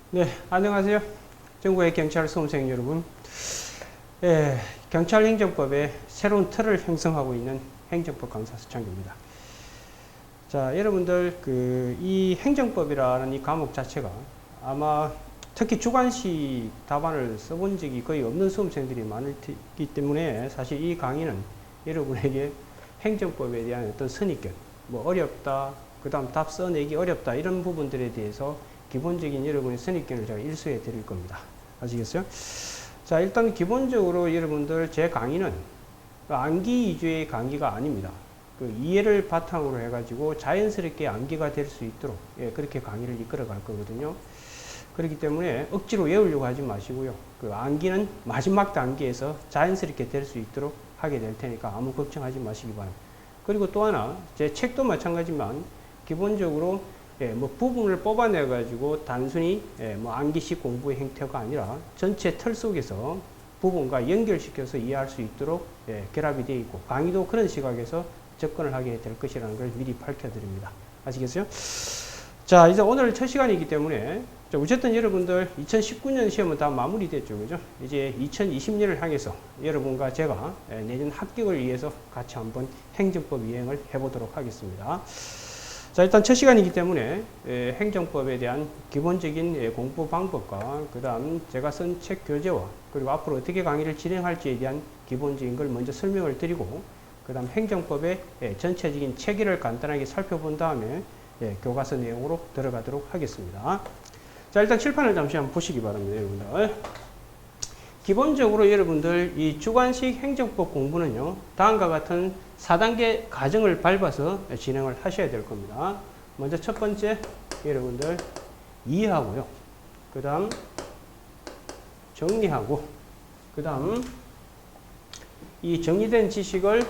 네, 안녕하세요. 전국의 경찰 수험생 여러분. 경찰 행정법의 새로운 틀을 형성하고 있는 행정법 강사 수창규입니다. 자, 여러분들 이 행정법이라는 이 과목 자체가 아마 특히 주관식 답안을 써본 적이 거의 없는 수험생들이 많기 때문에 사실 이 강의는 여러분에게 행정법에 대한 어떤 선입견, 뭐 어렵다, 그 다음 답 써내기 어렵다 이런 부분들에 대해서 기본적인 여러분의 선입견을 제가 일수해 드릴 겁니다. 아시겠어요? 자, 일단 기본적으로 여러분들 제 강의는 암기 위주의 강의가 아닙니다. 이해를 바탕으로 해가지고 자연스럽게 암기가 될 수 있도록 그렇게 강의를 이끌어 갈 거거든요. 그렇기 때문에 억지로 외우려고 하지 마시고요. 암기는 마지막 단계에서 자연스럽게 될 수 있도록 하게 될 테니까 아무 걱정하지 마시기 바랍니다. 그리고 또 하나, 제 책도 마찬가지지만 기본적으로 뭐 부분을 뽑아내 가지고 단순히 뭐 암기식 공부의 형태가 아니라 전체 틀 속에서 부분과 연결시켜서 이해할 수 있도록 결합이 되어 있고 강의도 그런 시각에서 접근을 하게 될 것이라는 걸 미리 밝혀드립니다. 아시겠어요? 자, 이제 오늘 첫 시간이기 때문에 어쨌든 여러분들 2019년 시험은 다 마무리됐죠, 그죠? 이제 2020년을 향해서 여러분과 제가 내년 합격을 위해서 같이 한번 행정법 이행을 해보도록 하겠습니다. 자, 일단 첫 시간이기 때문에 행정법에 대한 기본적인 공부 방법과 그 다음 제가 쓴 책 교재와 그리고 앞으로 어떻게 강의를 진행할지에 대한 기본적인 걸 먼저 설명을 드리고 그 다음 행정법의 전체적인 체계를 간단하게 살펴본 다음에 교과서 내용으로 들어가도록 하겠습니다. 자, 일단 칠판을 잠시 한번 보시기 바랍니다, 여러분들. 기본적으로 여러분들 이 주관식 행정법 공부는요, 다음과 같은 4단계 과정을 밟아서 진행을 하셔야 될 겁니다. 먼저 첫 번째, 여러분들 이해하고요. 그 다음 정리하고, 그 다음 이 정리된 지식을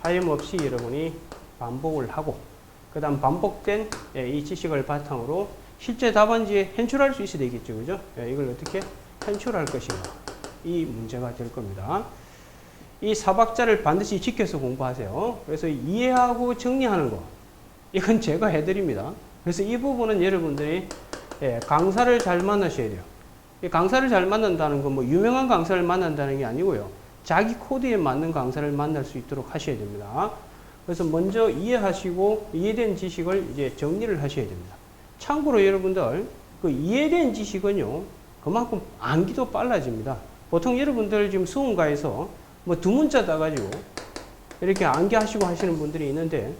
하염없이 여러분이 반복을 하고, 그 다음 반복된 이 지식을 바탕으로 실제 답안지에 현출할 수 있어야 되겠죠, 그죠? 이걸 어떻게 현출할 것인가. 이 문제가 될 겁니다. 이 4박자를 반드시 지켜서 공부하세요. 그래서 이해하고 정리하는 거, 이건 제가 해드립니다. 그래서 이 부분은 여러분들이 강사를 잘 만나셔야 돼요. 강사를 잘 만난다는 건 뭐 유명한 강사를 만난다는 게 아니고요. 자기 코드에 맞는 강사를 만날 수 있도록 하셔야 됩니다. 그래서 먼저 이해하시고 이해된 지식을 이제 정리를 하셔야 됩니다. 참고로 여러분들 이해된 지식은요, 그만큼 암기도 빨라집니다. 보통 여러분들 지금 수험가에서 뭐 두 문자 따가지고 이렇게 암기하시고 하시는 분들이 있는데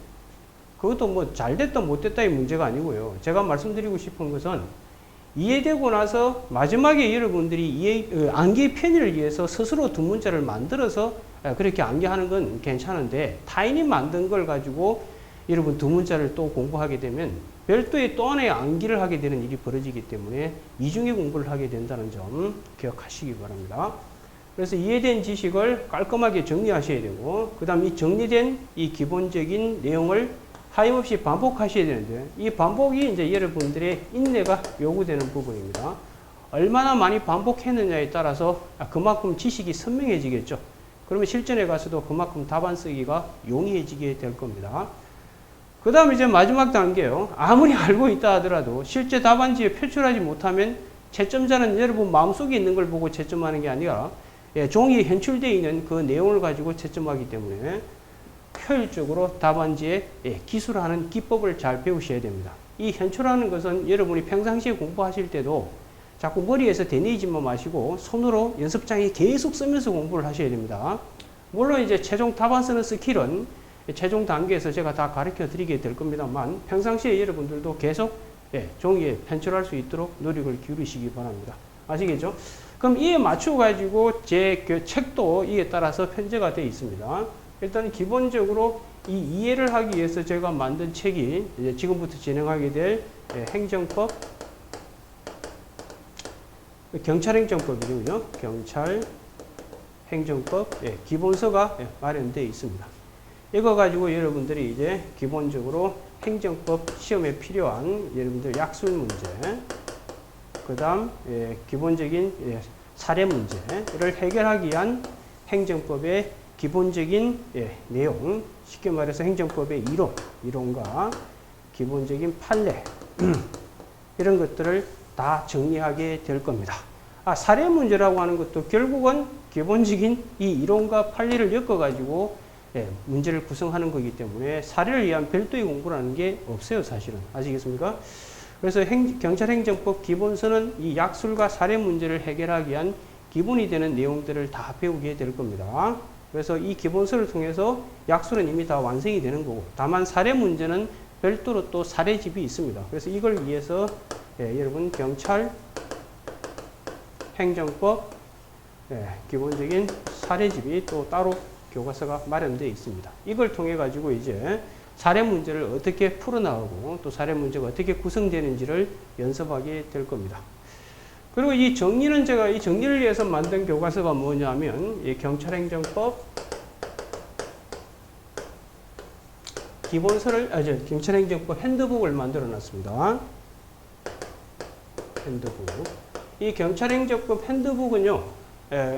그것도 뭐 잘됐다 못됐다의 문제가 아니고요. 제가 말씀드리고 싶은 것은 이해되고 나서 마지막에 여러분들이 암기의 편의를 위해서 스스로 두 문자를 만들어서 그렇게 암기하는 건 괜찮은데 타인이 만든 걸 가지고 여러분 두 문자를 또 공부하게 되면 별도의 또 하나의 암기를 하게 되는 일이 벌어지기 때문에 이중의 공부를 하게 된다는 점 기억하시기 바랍니다. 그래서 이해된 지식을 깔끔하게 정리하셔야 되고 그 다음 이 정리된 이 기본적인 내용을 하염없이 반복하셔야 되는데 이 반복이 이제 여러분들의 인내가 요구되는 부분입니다. 얼마나 많이 반복했느냐에 따라서 그만큼 지식이 선명해지겠죠. 그러면 실전에 가서도 그만큼 답안 쓰기가 용이해지게 될 겁니다. 그 다음 이제 마지막 단계요. 아무리 알고 있다 하더라도 실제 답안지에 표출하지 못하면 채점자는 여러분 마음속에 있는 걸 보고 채점하는 게 아니라 종이에 현출되어 있는 그 내용을 가지고 채점하기 때문에 효율적으로 답안지에 기술하는 기법을 잘 배우셔야 됩니다. 이 현출하는 것은 여러분이 평상시에 공부하실 때도 자꾸 머리에서 되뇌이지만 마시고 손으로 연습장에 계속 쓰면서 공부를 하셔야 됩니다. 물론 이제 최종 답안 쓰는 스킬은 최종 단계에서 제가 다 가르쳐 드리게 될 겁니다만 평상시에 여러분들도 계속 종이에 편출할 수 있도록 노력을 기울이시기 바랍니다. 아시겠죠? 그럼 이에 맞춰 가지고 제 책도 이에 따라서 편제가 되어 있습니다. 일단 기본적으로 이 이해를 하기 위해서 제가 만든 책이 이제 지금부터 진행하게 될 행정법, 경찰행정법이죠, 그죠? 경찰행정법 기본서가 마련되어 있습니다. 이거 가지고 여러분들이 이제 기본적으로 행정법 시험에 필요한 여러분들 약술 문제, 그 다음 기본적인 사례 문제를 해결하기 위한 행정법의 기본적인 내용, 쉽게 말해서 행정법의 이론과 기본적인 판례 이런 것들을 다 정리하게 될 겁니다. 사례 문제라고 하는 것도 결국은 기본적인 이 이론과 판리를 엮어가지고 문제를 구성하는 거기 때문에 사례를 위한 별도의 공부라는 게 없어요, 사실은. 아시겠습니까? 그래서 경찰행정법 기본서는 이 약술과 사례 문제를 해결하기 위한 기본이 되는 내용들을 다 배우게 될 겁니다. 그래서 이 기본서를 통해서 약술은 이미 다 완성이 되는 거고, 다만 사례 문제는 별도로 또 사례집이 있습니다. 그래서 이걸 위해서 여러분 경찰행정법 기본적인 사례집이 또 따로 교과서가 마련되어 있습니다. 이걸 통해 가지고 이제 사례 문제를 어떻게 풀어나가고 또 사례 문제가 어떻게 구성되는지를 연습하게 될 겁니다. 그리고 이 정리는 제가 이 정리를 위해서 만든 교과서가 뭐냐면 이 경찰행정법 기본서를 경찰행정법 핸드북을 만들어 놨습니다. 핸드북. 이 경찰행정법 핸드북은요,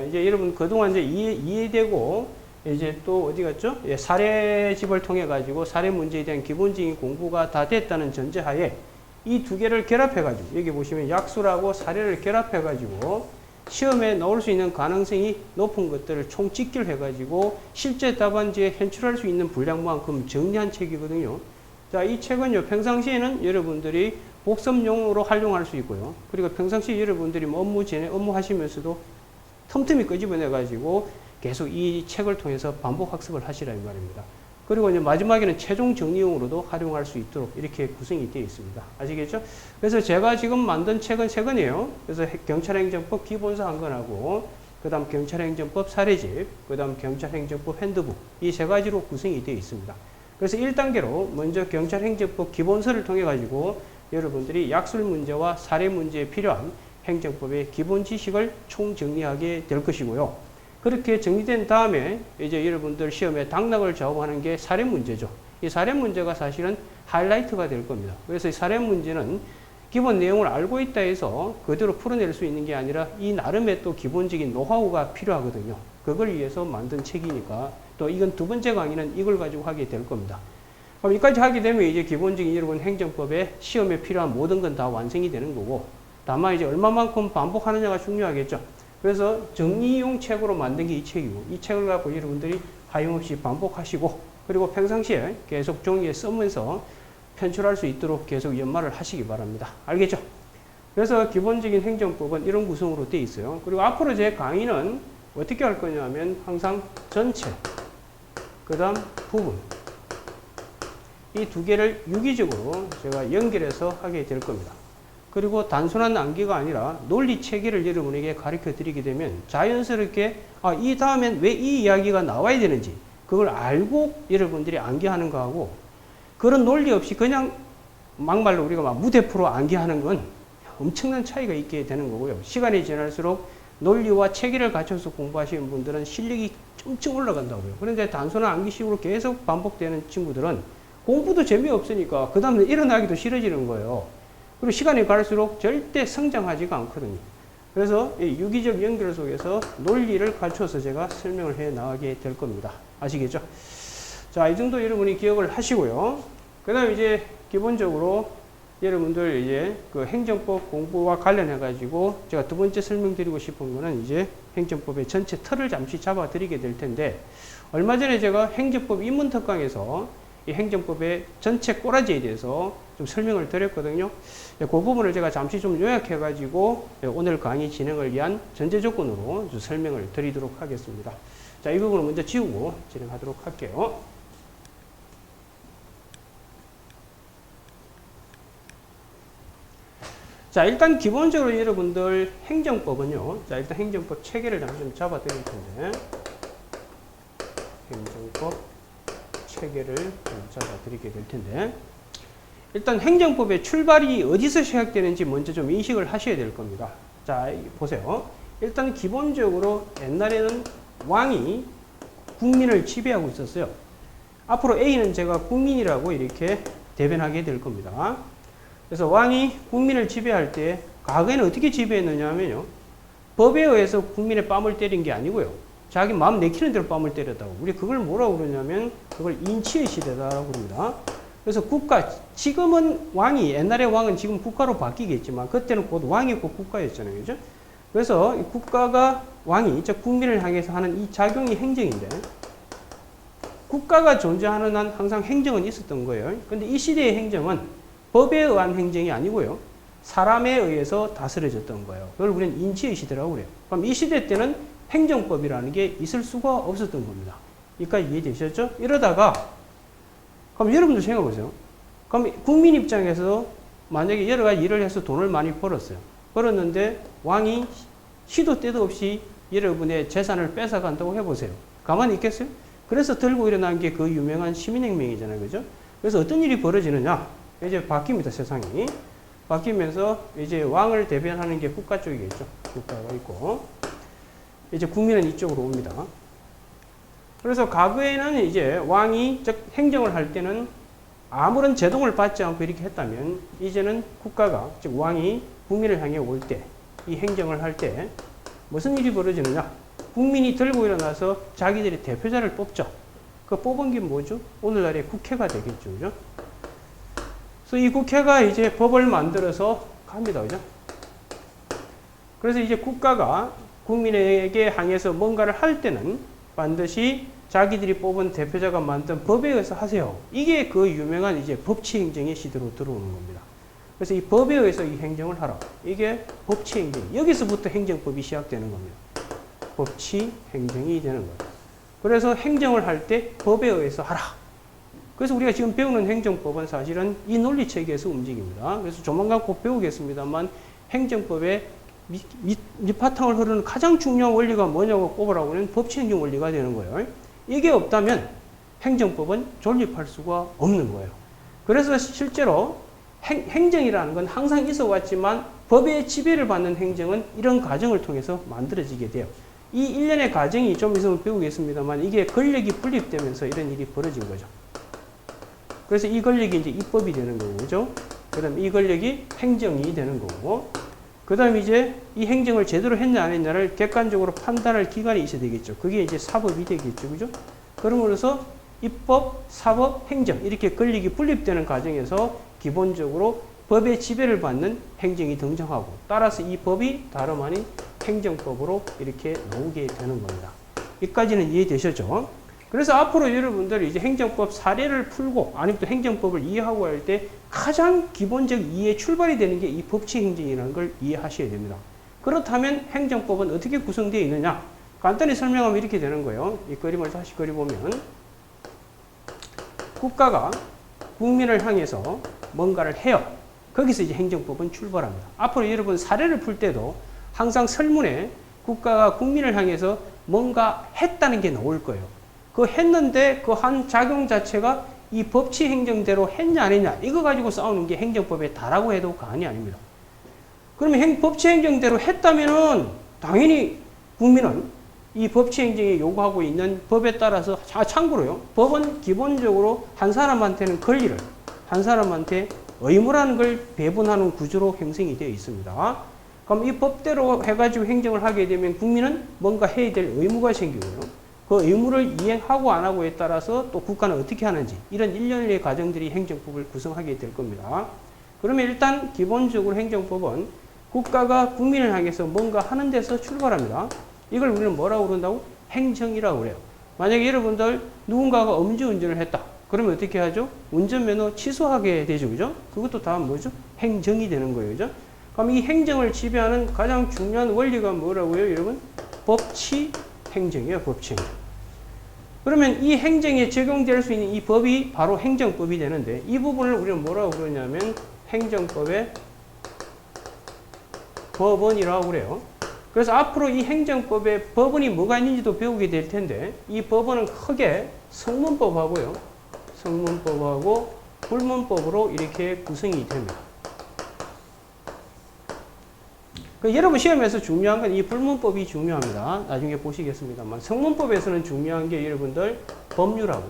이제 여러분 그동안 이제 이해되고 이제 또 어디 갔죠? 사례집을 통해 가지고 사례 문제에 대한 기본적인 공부가 다 됐다는 전제하에 이 두 개를 결합해 가지고 여기 보시면 약술하고 사례를 결합해 가지고 시험에 나올 수 있는 가능성이 높은 것들을 총 집계를 해 가지고 실제 답안지에 현출할 수 있는 분량만큼 정리한 책이거든요. 자, 이 책은요, 평상시에는 여러분들이 복습용으로 활용할 수 있고요. 그리고 평상시 여러분들이 업무 하시면서도 틈틈이 끄집어내 가지고 계속 이 책을 통해서 반복 학습을 하시라 이 말입니다. 그리고 이제 마지막에는 최종 정리용으로도 활용할 수 있도록 이렇게 구성이 되어 있습니다. 아시겠죠? 그래서 제가 지금 만든 책은 세 권이에요. 그래서 경찰행정법 기본서 한 권하고, 그 다음 경찰행정법 사례집, 그 다음 경찰행정법 핸드북, 이 세 가지로 구성이 되어 있습니다. 그래서 1단계로 먼저 경찰행정법 기본서를 통해 가지고 여러분들이 약술 문제와 사례 문제에 필요한 행정법의 기본 지식을 총정리하게 될 것이고요. 그렇게 정리된 다음에 이제 여러분들 시험에 당락을 좌우하는 게 사례 문제죠. 이 사례 문제가 사실은 하이라이트가 될 겁니다. 그래서 이 사례 문제는 기본 내용을 알고 있다 해서 그대로 풀어낼 수 있는 게 아니라 이 나름의 또 기본적인 노하우가 필요하거든요. 그걸 위해서 만든 책이니까 또 이건 두 번째 강의는 이걸 가지고 하게 될 겁니다. 그럼 여기까지 하게 되면 이제 기본적인 여러분 행정법에 시험에 필요한 모든 건 다 완성이 되는 거고, 다만 이제 얼마만큼 반복하느냐가 중요하겠죠. 그래서 정리용 책으로 만든 게 이 책이고, 이 책을 갖고 여러분들이 하염없이 반복하시고, 그리고 평상시에 계속 종이에 쓰면서 편출할 수 있도록 계속 연마를 하시기 바랍니다. 알겠죠? 그래서 기본적인 행정법은 이런 구성으로 되어 있어요. 그리고 앞으로 제 강의는 어떻게 할 거냐면 항상 전체, 그 다음 부분, 이 두 개를 유기적으로 제가 연결해서 하게 될 겁니다. 그리고 단순한 암기가 아니라 논리 체계를 여러분에게 가르쳐 드리게 되면 자연스럽게 이 다음엔 왜 이 이야기가 나와야 되는지 그걸 알고 여러분들이 암기하는 거하고, 그런 논리 없이 그냥 막말로 우리가 막 무대포로 암기하는 건 엄청난 차이가 있게 되는 거고요. 시간이 지날수록 논리와 체계를 갖춰서 공부하시는 분들은 실력이 엄청 올라간다고요. 그런데 단순한 암기식으로 계속 반복되는 친구들은 공부도 재미없으니까 그 다음에 일어나기도 싫어지는 거예요. 그리고 시간이 갈수록 절대 성장하지가 않거든요. 그래서 이 유기적 연결 속에서 논리를 갖춰서 제가 설명을 해 나가게 될 겁니다. 아시겠죠? 자, 이 정도 여러분이 기억을 하시고요. 그 다음 이제 기본적으로 여러분들 이제 그 행정법 공부와 관련해 가지고 제가 두 번째 설명드리고 싶은 거는 이제 행정법의 전체 틀을 잠시 잡아 드리게 될 텐데, 얼마 전에 제가 행정법 입문 특강에서 이 행정법의 전체 꼬라지에 대해서 좀 설명을 드렸거든요. 그 부분을 제가 잠시 좀 요약해 가지고 오늘 강의 진행을 위한 전제 조건으로 좀 설명을 드리도록 하겠습니다. 자, 이 부분을 먼저 지우고 진행하도록 할게요. 자, 일단 기본적으로 여러분들 행정법은요. 자, 일단 행정법 체계를 잠시 좀 잡아 드릴 텐데, 행정법 체계를 잡아드리게 될 텐데, 일단 행정법의 출발이 어디서 시작되는지 먼저 좀 인식을 하셔야 될 겁니다. 자, 보세요. 일단 기본적으로 옛날에는 왕이 국민을 지배하고 있었어요. 앞으로 A는 제가 국민이라고 이렇게 대변하게 될 겁니다. 그래서 왕이 국민을 지배할 때 과거에는 어떻게 지배했느냐 하면요, 법에 의해서 국민의 뺨을 때린 게 아니고요, 자기 마음 내키는 대로 뺨을 때렸다고. 우리 그걸 뭐라고 그러냐면 그걸 인치의 시대다라고 그럽니다. 그래서 국가, 지금은 왕이, 옛날에 왕은 지금 국가로 바뀌겠지만, 그때는 곧 왕이고 국가였잖아요. 그죠? 그래서 이 국가가, 왕이, 즉, 국민을 향해서 하는 이 작용이 행정인데, 국가가 존재하는 한 항상 행정은 있었던 거예요. 근데 이 시대의 행정은 법에 의한 행정이 아니고요. 사람에 의해서 다스려졌던 거예요. 그걸 우리는 인치의 시대라고 그래요. 그럼 이 시대 때는 행정법이라는 게 있을 수가 없었던 겁니다. 여기까지 이해되셨죠? 이러다가, 그럼 여러분들 생각해 보세요. 그럼 국민 입장에서 만약에 여러 가지 일을 해서 돈을 많이 벌었어요. 벌었는데 왕이 시도 때도 없이 여러분의 재산을 뺏어간다고 해보세요. 가만히 있겠어요? 그래서 들고 일어난 게 그 유명한 시민혁명이잖아요. 그죠? 그래서 어떤 일이 벌어지느냐? 이제 바뀝니다, 세상이. 바뀌면서 이제 왕을 대변하는 게 국가 쪽이겠죠. 국가가 있고. 이제 국민은 이쪽으로 옵니다. 그래서 과거에는 이제 왕이, 즉, 행정을 할 때는 아무런 제동을 받지 않고 이렇게 했다면, 이제는 국가가, 즉, 왕이 국민을 향해 올 때, 이 행정을 할 때, 무슨 일이 벌어지느냐? 국민이 들고 일어나서 자기들이 대표자를 뽑죠. 그 뽑은 게 뭐죠? 오늘날의 국회가 되겠죠. 그죠? 그래서 이 국회가 이제 법을 만들어서 갑니다. 그죠? 그래서 이제 국가가 국민에게 향해서 뭔가를 할 때는 반드시 자기들이 뽑은 대표자가 만든 법에 의해서 하세요. 이게 그 유명한 이제 법치행정의 시대로 들어오는 겁니다. 그래서 이 법에 의해서 이 행정을 하라. 이게 법치행정. 여기서부터 행정법이 시작되는 겁니다. 법치행정이 되는 거예요. 그래서 행정을 할 때 법에 의해서 하라. 그래서 우리가 지금 배우는 행정법은 사실은 이 논리체계에서 움직입니다. 그래서 조만간 꼭 배우겠습니다만 행정법의 밑바탕을 흐르는 가장 중요한 원리가 뭐냐고 꼽으라고 하면 법치행정 원리가 되는 거예요. 이게 없다면 행정법은 존립할 수가 없는 거예요. 그래서 실제로 행정이라는 건 항상 있어 왔지만 법의 지배를 받는 행정은 이런 과정을 통해서 만들어지게 돼요. 이 일련의 과정이 좀 있으면 배우겠습니다만 이게 권력이 분립되면서 이런 일이 벌어진 거죠. 그래서 이 권력이 이제 입법이 되는 거고, 그죠? 그 다음에 이 권력이 행정이 되는 거고, 그 다음에 이제 이 행정을 제대로 했냐 안 했냐를 객관적으로 판단할 기관이 있어야 되겠죠. 그게 이제 사법이 되겠죠. 그죠? 그러므로서 입법, 사법, 행정 이렇게 권력이 분립되는 과정에서 기본적으로 법의 지배를 받는 행정이 등장하고 따라서 이 법이 다름 아닌 행정법으로 이렇게 나오게 되는 겁니다. 여기까지는 이해되셨죠? 그래서 앞으로 여러분들이 이제 행정법 사례를 풀고 아니면 또 행정법을 이해하고 할 때 가장 기본적 이해 출발이 되는 게 이 법치행정이라는 걸 이해하셔야 됩니다. 그렇다면 행정법은 어떻게 구성되어 있느냐? 간단히 설명하면 이렇게 되는 거예요. 이 그림을 다시 그려보면 국가가 국민을 향해서 뭔가를 해요. 거기서 이제 행정법은 출발합니다. 앞으로 여러분 사례를 풀 때도 항상 설문에 국가가 국민을 향해서 뭔가 했다는 게 나올 거예요. 그 했는데 그 한 작용 자체가 이 법치 행정대로 했냐 안 했냐 이거 가지고 싸우는 게 행정법에 다라고 해도 과언이 아닙니다. 그러면 법치 행정대로 했다면은 당연히 국민은 이 법치 행정이 요구하고 있는 법에 따라서 참고로요. 법은 기본적으로 한 사람한테는 권리를 한 사람한테 의무라는 걸 배분하는 구조로 형성이 되어 있습니다. 그럼 이 법대로 해가지고 행정을 하게 되면 국민은 뭔가 해야 될 의무가 생기고요. 그 의무를 이행하고 안 하고에 따라서 또 국가는 어떻게 하는지 이런 일련의 과정들이 행정법을 구성하게 될 겁니다. 그러면 일단 기본적으로 행정법은 국가가 국민을 향해서 뭔가 하는 데서 출발합니다. 이걸 우리는 뭐라고 그런다고? 행정이라고 그래요. 만약에 여러분들 누군가가 음주운전을 했다. 그러면 어떻게 하죠? 운전면허 취소하게 되죠. 그죠? 그것도 다 뭐죠? 행정이 되는 거예요. 그죠? 그럼 이 행정을 지배하는 가장 중요한 원리가 뭐라고요, 여러분? 법치 행정이에요, 법치 행정. 그러면 이 행정에 적용될 수 있는 이 법이 바로 행정법이 되는데 이 부분을 우리는 뭐라고 그러냐면 행정법의 법원이라고 그래요. 그래서 앞으로 이 행정법에 법원이 뭐가 있는지도 배우게 될 텐데 이 법원은 크게 성문법하고요. 성문법하고 불문법으로 이렇게 구성이 됩니다. 여러분 시험에서 중요한 건 이 불문법이 중요합니다. 나중에 보시겠습니다만 성문법에서는 중요한 게 여러분들 법률하고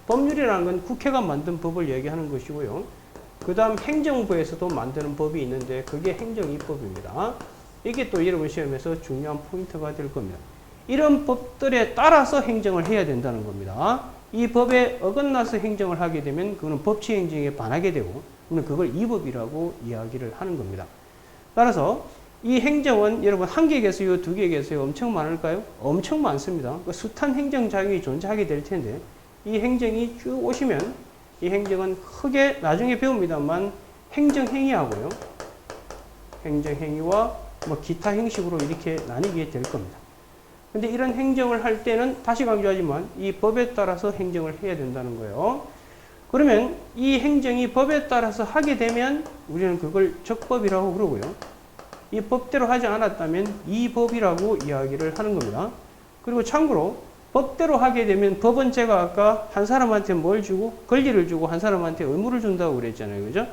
법률이라는 건 국회가 만든 법을 얘기하는 것이고요. 그 다음 행정부에서도 만드는 법이 있는데 그게 행정입법입니다. 이게 또 여러분 시험에서 중요한 포인트가 될 겁니다. 이런 법들에 따라서 행정을 해야 된다는 겁니다. 이 법에 어긋나서 행정을 하게 되면 그거는 법치 행정에 반하게 되고 그걸 위법이라고 이야기를 하는 겁니다. 따라서 이 행정은 여러분 한 개 개수요, 두 개 개수요 엄청 많을까요? 엄청 많습니다. 숱한 행정작용이 존재하게 될 텐데 이 행정이 쭉 오시면 이 행정은 크게 나중에 배웁니다만 행정행위하고요. 행정행위와 뭐 기타 형식으로 이렇게 나뉘게 될 겁니다. 근데 이런 행정을 할 때는 다시 강조하지만 이 법에 따라서 행정을 해야 된다는 거예요. 그러면 이 행정이 법에 따라서 하게 되면 우리는 그걸 적법이라고 그러고요. 이 법대로 하지 않았다면 이 법이라고 이야기를 하는 겁니다. 그리고 참고로 법대로 하게 되면 법은 제가 아까 한 사람한테 뭘 주고 권리를 주고 한 사람한테 의무를 준다고 그랬잖아요. 그죠?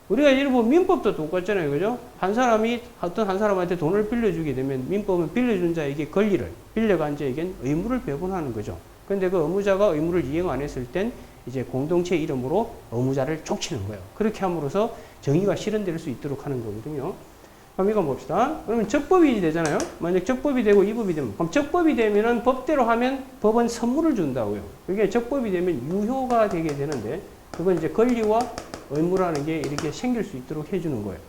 우리가 일본 민법도 똑같잖아요. 그죠? 어떤 한 사람한테 돈을 빌려주게 되면 민법은 빌려준 자에게 권리를, 빌려간 자에겐 의무를 배분하는 거죠. 근데 그 의무자가 의무를 이행 안 했을 땐 이제 공동체 이름으로 의무자를 족치는 거예요. 그렇게 함으로써 정의가 실현될 수 있도록 하는 거거든요. 그럼 이거 봅시다. 그러면 적법이 되잖아요. 만약 적법이 되고 위법이 되면, 그럼 적법이 되면은 법대로 하면 법은 선물을 준다고요. 그게 적법이 되면 유효가 되게 되는데, 그건 이제 권리와 의무라는 게 이렇게 생길 수 있도록 해주는 거예요.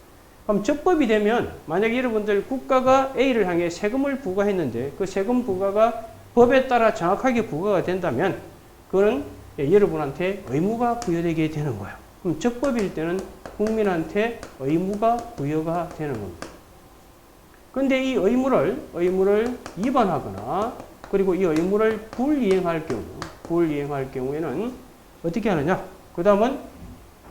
그럼 적법이 되면, 만약 여러분들 국가가 A를 향해 세금을 부과했는데, 그 세금 부과가 법에 따라 정확하게 부과가 된다면, 그거는 여러분한테 의무가 부여되게 되는 거예요. 그럼 적법일 때는 국민한테 의무가 부여가 되는 겁니다. 그런데 이 의무를 위반하거나 그리고 이 의무를 불이행할 경우에는 어떻게 하느냐? 그 다음은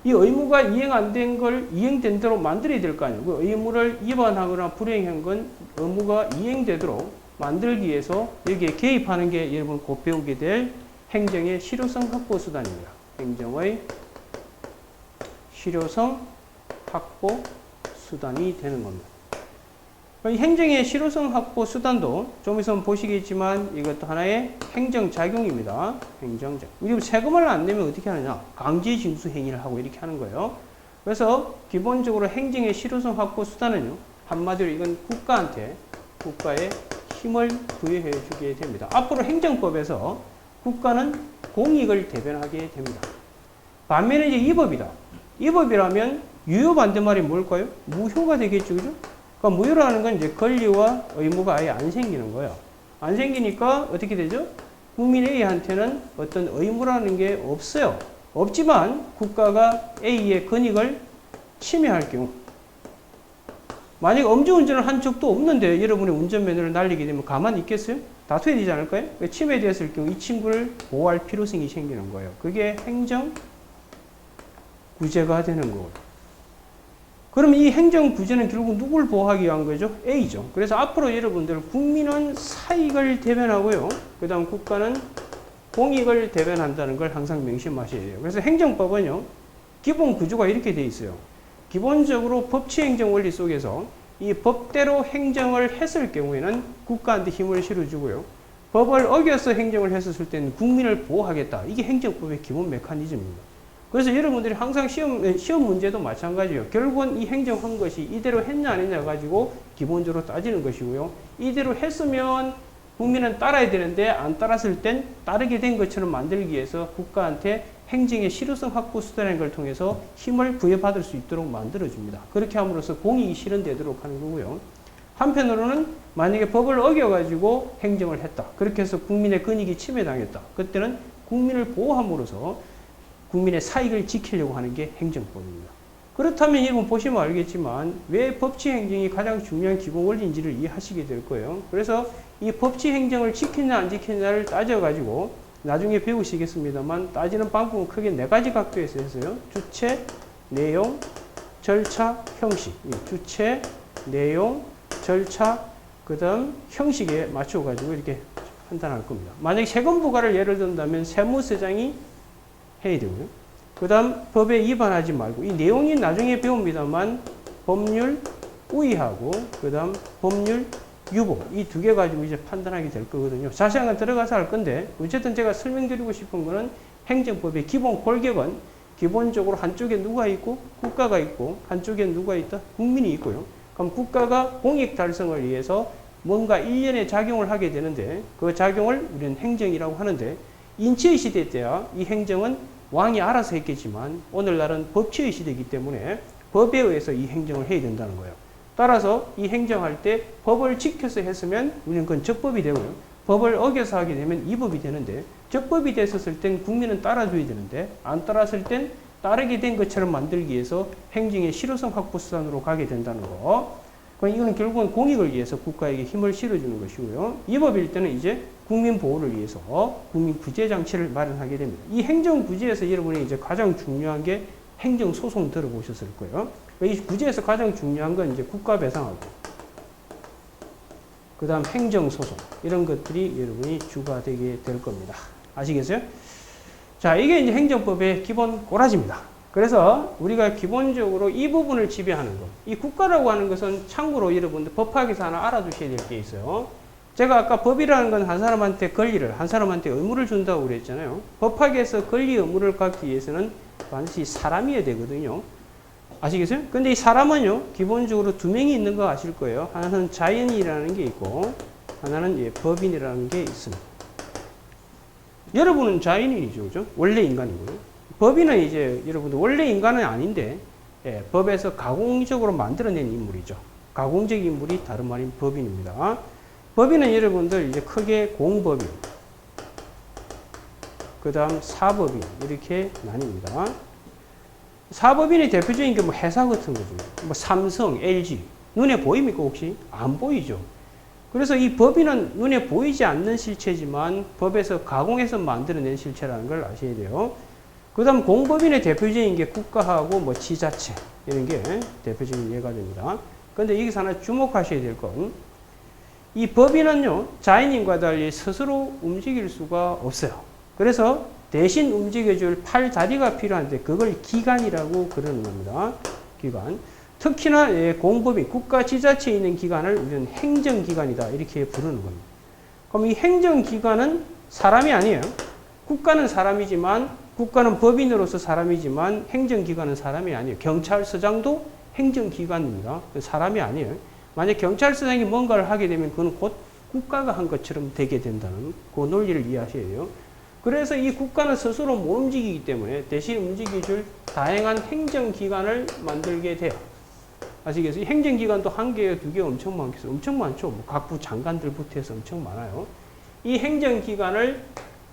이 의무가 이행 안 된 걸 이행된 대로 만들어야 될 거 아니에요. 그 의무를 위반하거나 불이행한 건 의무가 이행되도록 만들기 위해서 여기에 개입하는 게 여러분 곧 배우게 될 행정의 실효성 확보 수단입니다. 행정의 실효성 확보 수단이 되는 겁니다. 이 행정의 실효성 확보 수단도 좀 있으면 보시겠지만 이것도 하나의 행정작용입니다. 행정작용. 우리 세금을 안 내면 어떻게 하느냐? 강제징수 행위를 하고 이렇게 하는 거예요. 그래서 기본적으로 행정의 실효성 확보 수단은요. 한마디로 이건 국가에 힘을 부여해 주게 됩니다. 앞으로 행정법에서 국가는 공익을 대변하게 됩니다. 반면에 이제 위법이다. 위법이라면 유효 반대말이 뭘까요? 무효가 되겠죠. 그죠? 그러니까 무효라는 건 이제 권리와 의무가 아예 안 생기는 거예요. 안 생기니까 어떻게 되죠? 국민 A한테는 어떤 의무라는 게 없어요. 없지만 국가가 A의 권익을 침해할 경우 만약 음주운전을 한 적도 없는데 여러분의 운전면허를 날리게 되면 가만히 있겠어요? 다투야 되지 않을까요? 침해되었을 경우 이 친구를 보호할 필요성이 생기는 거예요. 그게 행정 구제가 되는 거고요. 그럼 이 행정 구제는 결국 누굴 보호하기 위한 거죠? A죠. 그래서 앞으로 여러분들 국민은 사익을 대변하고요. 그 다음 국가는 공익을 대변한다는 걸 항상 명심하셔야 돼요. 그래서 행정법은요. 기본 구조가 이렇게 돼 있어요. 기본적으로 법치행정 원리 속에서 이 법대로 행정을 했을 경우에는 국가한테 힘을 실어주고요. 법을 어겨서 행정을 했었을 때는 국민을 보호하겠다. 이게 행정법의 기본 메커니즘입니다. 그래서 여러분들이 항상 시험 문제도 마찬가지예요. 결국은 이 행정한 것이 이대로 했냐 안 했냐 가지고 기본적으로 따지는 것이고요. 이대로 했으면 국민은 따라야 되는데 안 따랐을 땐 따르게 된 것처럼 만들기 위해서 국가한테 행정의 실효성 확보 수단인 걸 통해서 힘을 부여받을 수 있도록 만들어줍니다. 그렇게 함으로써 공익이 실현되도록 하는 거고요. 한편으로는 만약에 법을 어겨가지고 행정을 했다. 그렇게 해서 국민의 권익이 침해당했다. 그때는 국민을 보호함으로써 국민의 사익을 지키려고 하는 게 행정법입니다. 그렇다면 여러분 보시면 알겠지만 왜 법치 행정이 가장 중요한 기본 원리인지를 이해하시게 될 거예요. 그래서 이 법치 행정을 지키냐 안 지키냐를 따져가지고 나중에 배우시겠습니다만 따지는 방법은 크게 4가지 각도에서 했어요. 주체, 내용, 절차, 형식. 주체, 내용, 절차, 그 다음 형식에 맞춰가지고 이렇게 판단할 겁니다. 만약에 세금 부과를 예를 든다면 세무서장이 해야 되고요. 그 다음 법에 위반하지 말고 이 내용이 나중에 배웁니다만 법률 우위하고 그 다음 법률 유보 이 2개 가지고 이제 판단하게 될 거거든요. 자세한 건 들어가서 할 건데 어쨌든 제가 설명드리고 싶은 거는 행정법의 기본 골격은 기본적으로 한쪽에 누가 있고 국가가 있고 한쪽에 누가 있다? 국민이 있고요. 그럼 국가가 공익 달성을 위해서 뭔가 일련의 작용을 하게 되는데 그 작용을 우리는 행정이라고 하는데 인치의 시대 때야 이 행정은 왕이 알아서 했겠지만 오늘날은 법치의 시대이기 때문에 법에 의해서 이 행정을 해야 된다는 거예요. 따라서 이 행정할 때 법을 지켜서 했으면 우리는 그건 적법이 되고요. 법을 어겨서 하게 되면 위법이 되는데 적법이 됐었을 땐 국민은 따라줘야 되는데 안 따랐을 땐 따르게 된 것처럼 만들기 위해서 행정의 실효성 확보 수단으로 가게 된다는 거. 이거는 결국은 공익을 위해서 국가에게 힘을 실어주는 것이고요. 위법일 때는 이제 국민 보호를 위해서 국민 구제 장치를 마련하게 됩니다. 이 행정 구제에서 여러분이 이제 가장 중요한 게 행정 소송 들어보셨을 거예요. 이 구제에서 가장 중요한 건 이제 국가 배상하고 그다음 행정 소송 이런 것들이 여러분이 주가 되게 될 겁니다. 아시겠어요? 자, 이게 이제 행정법의 기본 꼬라지입니다. 그래서 우리가 기본적으로 이 부분을 지배하는 것. 이 국가라고 하는 것은 참고로 여러분들 법학에서 하나 알아두셔야 될 게 있어요. 제가 아까 법이라는 건 한 사람한테 권리를, 한 사람한테 의무를 준다고 그랬잖아요. 법학에서 권리 의무를 갖기 위해서는 반드시 사람이어야 되거든요. 아시겠어요? 근데 이 사람은요, 기본적으로 두 명이 있는 거 아실 거예요. 하나는 자연이라는 게 있고, 하나는 법인이라는 게 있습니다. 여러분은 자연인이죠, 그죠? 원래 인간이고요. 법인은 이제 여러분들 원래 인간은 아닌데 법에서 가공적으로 만들어낸 인물이죠. 가공적 인물이 다른 말인 법인입니다. 법인은 여러분들 이제 크게 공법인, 그 다음 사법인 이렇게 나뉩니다. 사법인의 대표적인 게 뭐 회사 같은 거죠. 뭐 삼성, LG 눈에 보입니까 혹시? 안 보이죠. 그래서 이 법인은 눈에 보이지 않는 실체지만 법에서 가공해서 만들어낸 실체라는 걸 아셔야 돼요. 그 다음 공법인의 대표적인 게 국가하고 뭐 지자체 이런 게 대표적인 예가 됩니다. 그런데 여기서 하나 주목하셔야 될 건 이 법인은요 자연인과 달리 스스로 움직일 수가 없어요. 그래서 대신 움직여줄 팔 다리가 필요한데 그걸 기관이라고 그러는 겁니다. 기관. 특히나 공법인 국가 지자체에 있는 기관을 우리는 행정기관이다 이렇게 부르는 겁니다. 그럼 이 행정기관은 사람이 아니에요. 국가는 사람이지만 국가는 법인으로서 사람이지만 행정기관은 사람이 아니에요. 경찰서장도 행정기관입니다. 사람이 아니에요. 만약 경찰서장이 뭔가를 하게 되면 그건 곧 국가가 한 것처럼 되게 된다는 그 논리를 이해하셔야 돼요. 그래서 이 국가는 스스로 못 움직이기 때문에 대신 움직여줄 다양한 행정기관을 만들게 돼요. 아시겠어요? 행정기관도 한 개에 두 개 엄청 많겠어요. 엄청 많죠. 뭐 각부 장관들부터 해서 엄청 많아요. 이 행정기관을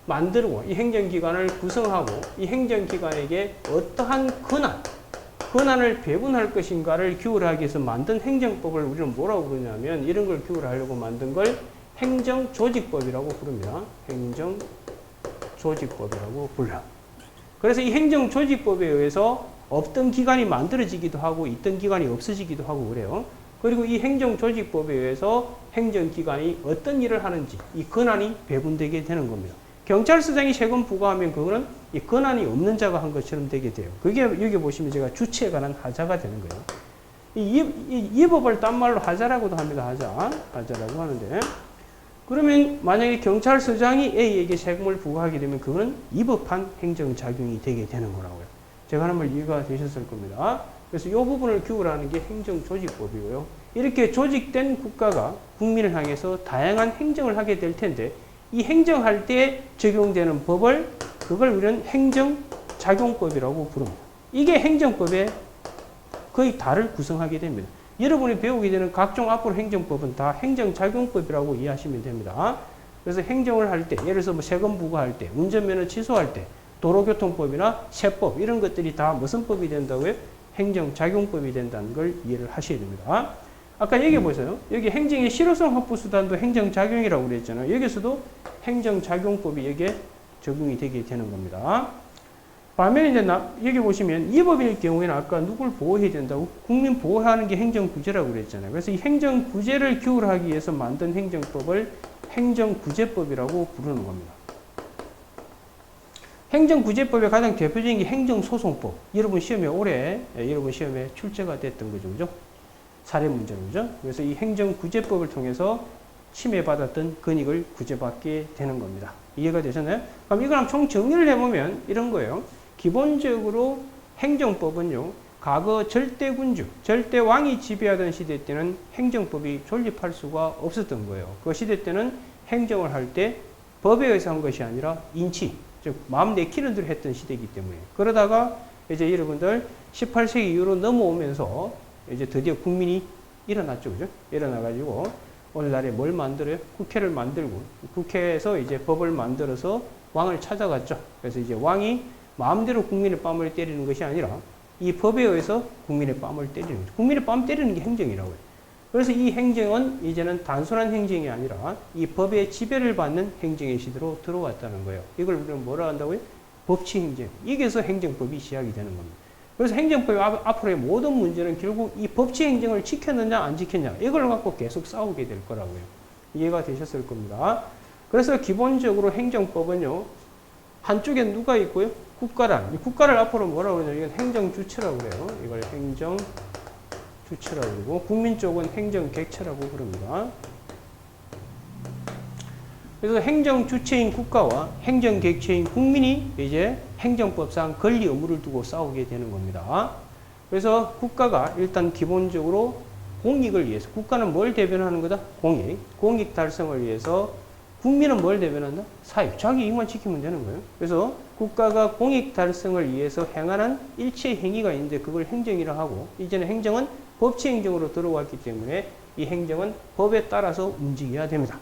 만들고 이 행정기관을 구성하고 이 행정기관에게 어떠한 권한을 배분할 것인가를 규율하기 위해서 만든 행정법을 우리는 뭐라고 부르냐면 이런 걸 규율하려고 만든 걸 행정조직법이라고 부릅니다. 행정조직법이라고 불러요. 그래서 이 행정조직법에 의해서 없던 기관이 만들어지기도 하고 있던 기관이 없어지기도 하고 그래요. 그리고 이 행정조직법에 의해서 행정기관이 어떤 일을 하는지 이 권한이 배분되게 되는 겁니다. 경찰서장이 세금 부과하면 그거는 이 권한이 없는 자가 한 것처럼 되게 돼요. 그게 여기 보시면 제가 주체에 관한 하자가 되는 거예요. 이 법을 딴 말로 하자라고도 합니다. 하자라고 하는데 그러면 만약에 경찰서장이 A에게 세금을 부과하게 되면 그거는 위법한 행정작용이 되게 되는 거라고요. 제가 하는 말 이해가 되셨을 겁니다. 그래서 이 부분을 규율하는 게 행정조직법이고요. 이렇게 조직된 국가가 국민을 향해서 다양한 행정을 하게 될 텐데 이 행정할 때 적용되는 법을 그걸 우리는 행정작용법이라고 부릅니다. 이게 행정법의 거의 다를 구성하게 됩니다. 여러분이 배우게 되는 각종 앞으로 행정법은 다 행정작용법이라고 이해하시면 됩니다. 그래서 행정을 할 때, 예를 들어서 뭐 세금 부과할 때, 운전면허 취소할 때, 도로교통법이나 세법 이런 것들이 다 무슨 법이 된다고요? 행정작용법이 된다는 걸 이해를 하셔야 됩니다. 아까 얘기해 보세요. 여기 행정의 실효성 확보 수단도 행정작용이라고 그랬잖아요. 여기서도 행정작용법이 여기에 적용이 되게 되는 겁니다. 반면에 이제 여기 보시면 이 법일 경우에는 아까 누굴 보호해야 된다고? 국민 보호하는 게 행정구제라고 그랬잖아요. 그래서 이 행정구제를 규율하기 위해서 만든 행정법을 행정구제법이라고 부르는 겁니다. 행정구제법의 가장 대표적인 게 행정소송법. 여러분 시험에 여러분 시험에 출제가 됐던 거죠. 그죠? 사례 문제로, 그죠? 그래서 이 행정구제법을 통해서 침해받았던 권익을 구제받게 되는 겁니다. 이해가 되셨나요? 그럼 이걸 한번 총 정리를 해보면 이런 거예요. 기본적으로 행정법은요, 과거 절대군주, 절대왕이 지배하던 시대 때는 행정법이 존립할 수가 없었던 거예요. 그 시대 때는 행정을 할 때 법에 의해서 한 것이 아니라 인치, 즉 마음 내키는 대로 했던 시대이기 때문에. 그러다가 이제 여러분들 18세기 이후로 넘어오면서 이제 드디어 국민이 일어났죠, 그죠? 일어나가지고 오늘날에 뭘 만들어요? 국회를 만들고 국회에서 이제 법을 만들어서 왕을 찾아갔죠. 그래서 이제 왕이 마음대로 국민의 뺨을 때리는 것이 아니라 이 법에 의해서 국민의 뺨을 때리는 거죠. 국민의 뺨 때리는 게 행정이라고요. 그래서 이 행정은 이제는 단순한 행정이 아니라 이 법의 지배를 받는 행정의 시대로 들어왔다는 거예요. 이걸 우리는 뭐라 한다고요? 법치 행정. 이게서 행정법이 시작이 되는 겁니다. 그래서 행정법의 앞으로의 모든 문제는 결국 이 법치 행정을 지켰느냐 안 지켰냐 이걸 갖고 계속 싸우게 될 거라고요. 이해가 되셨을 겁니다. 그래서 기본적으로 행정법은요. 한쪽에 누가 있고요? 국가란. 이 국가를 앞으로 뭐라고 그러냐. 이건 행정주체라고 그래요. 이걸 행정주체라고 그러고 국민 쪽은 행정객체라고 그럽니다. 그래서 행정주체인 국가와 행정객체인 국민이 이제 행정법상 권리 의무를 두고 싸우게 되는 겁니다. 그래서 국가가 일단 기본적으로 공익을 위해서 국가는 뭘 대변하는 거다? 공익 달성을 위해서 국민은 뭘 대변한다? 사익. 자기 이익만 지키면 되는 거예요. 그래서 국가가 공익 달성을 위해서 행하는 일체 행위가 있는데 그걸 행정이라 하고 이제는 행정은 법치 행정으로 들어왔기 때문에 이 행정은 법에 따라서 움직여야 됩니다.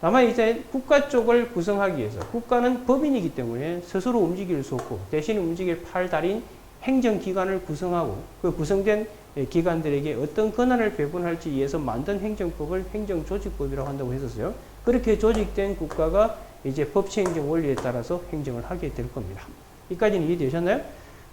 다만 이제 국가 쪽을 구성하기 위해서 국가는 법인이기 때문에 스스로 움직일 수 없고 대신 움직일 팔다리인 행정기관을 구성하고 그 구성된 기관들에게 어떤 권한을 배분할지 위해서 만든 행정법을 행정조직법이라고 한다고 했었어요. 그렇게 조직된 국가가 이제 법치행정 원리에 따라서 행정을 하게 될 겁니다. 여기까지는 이해되셨나요?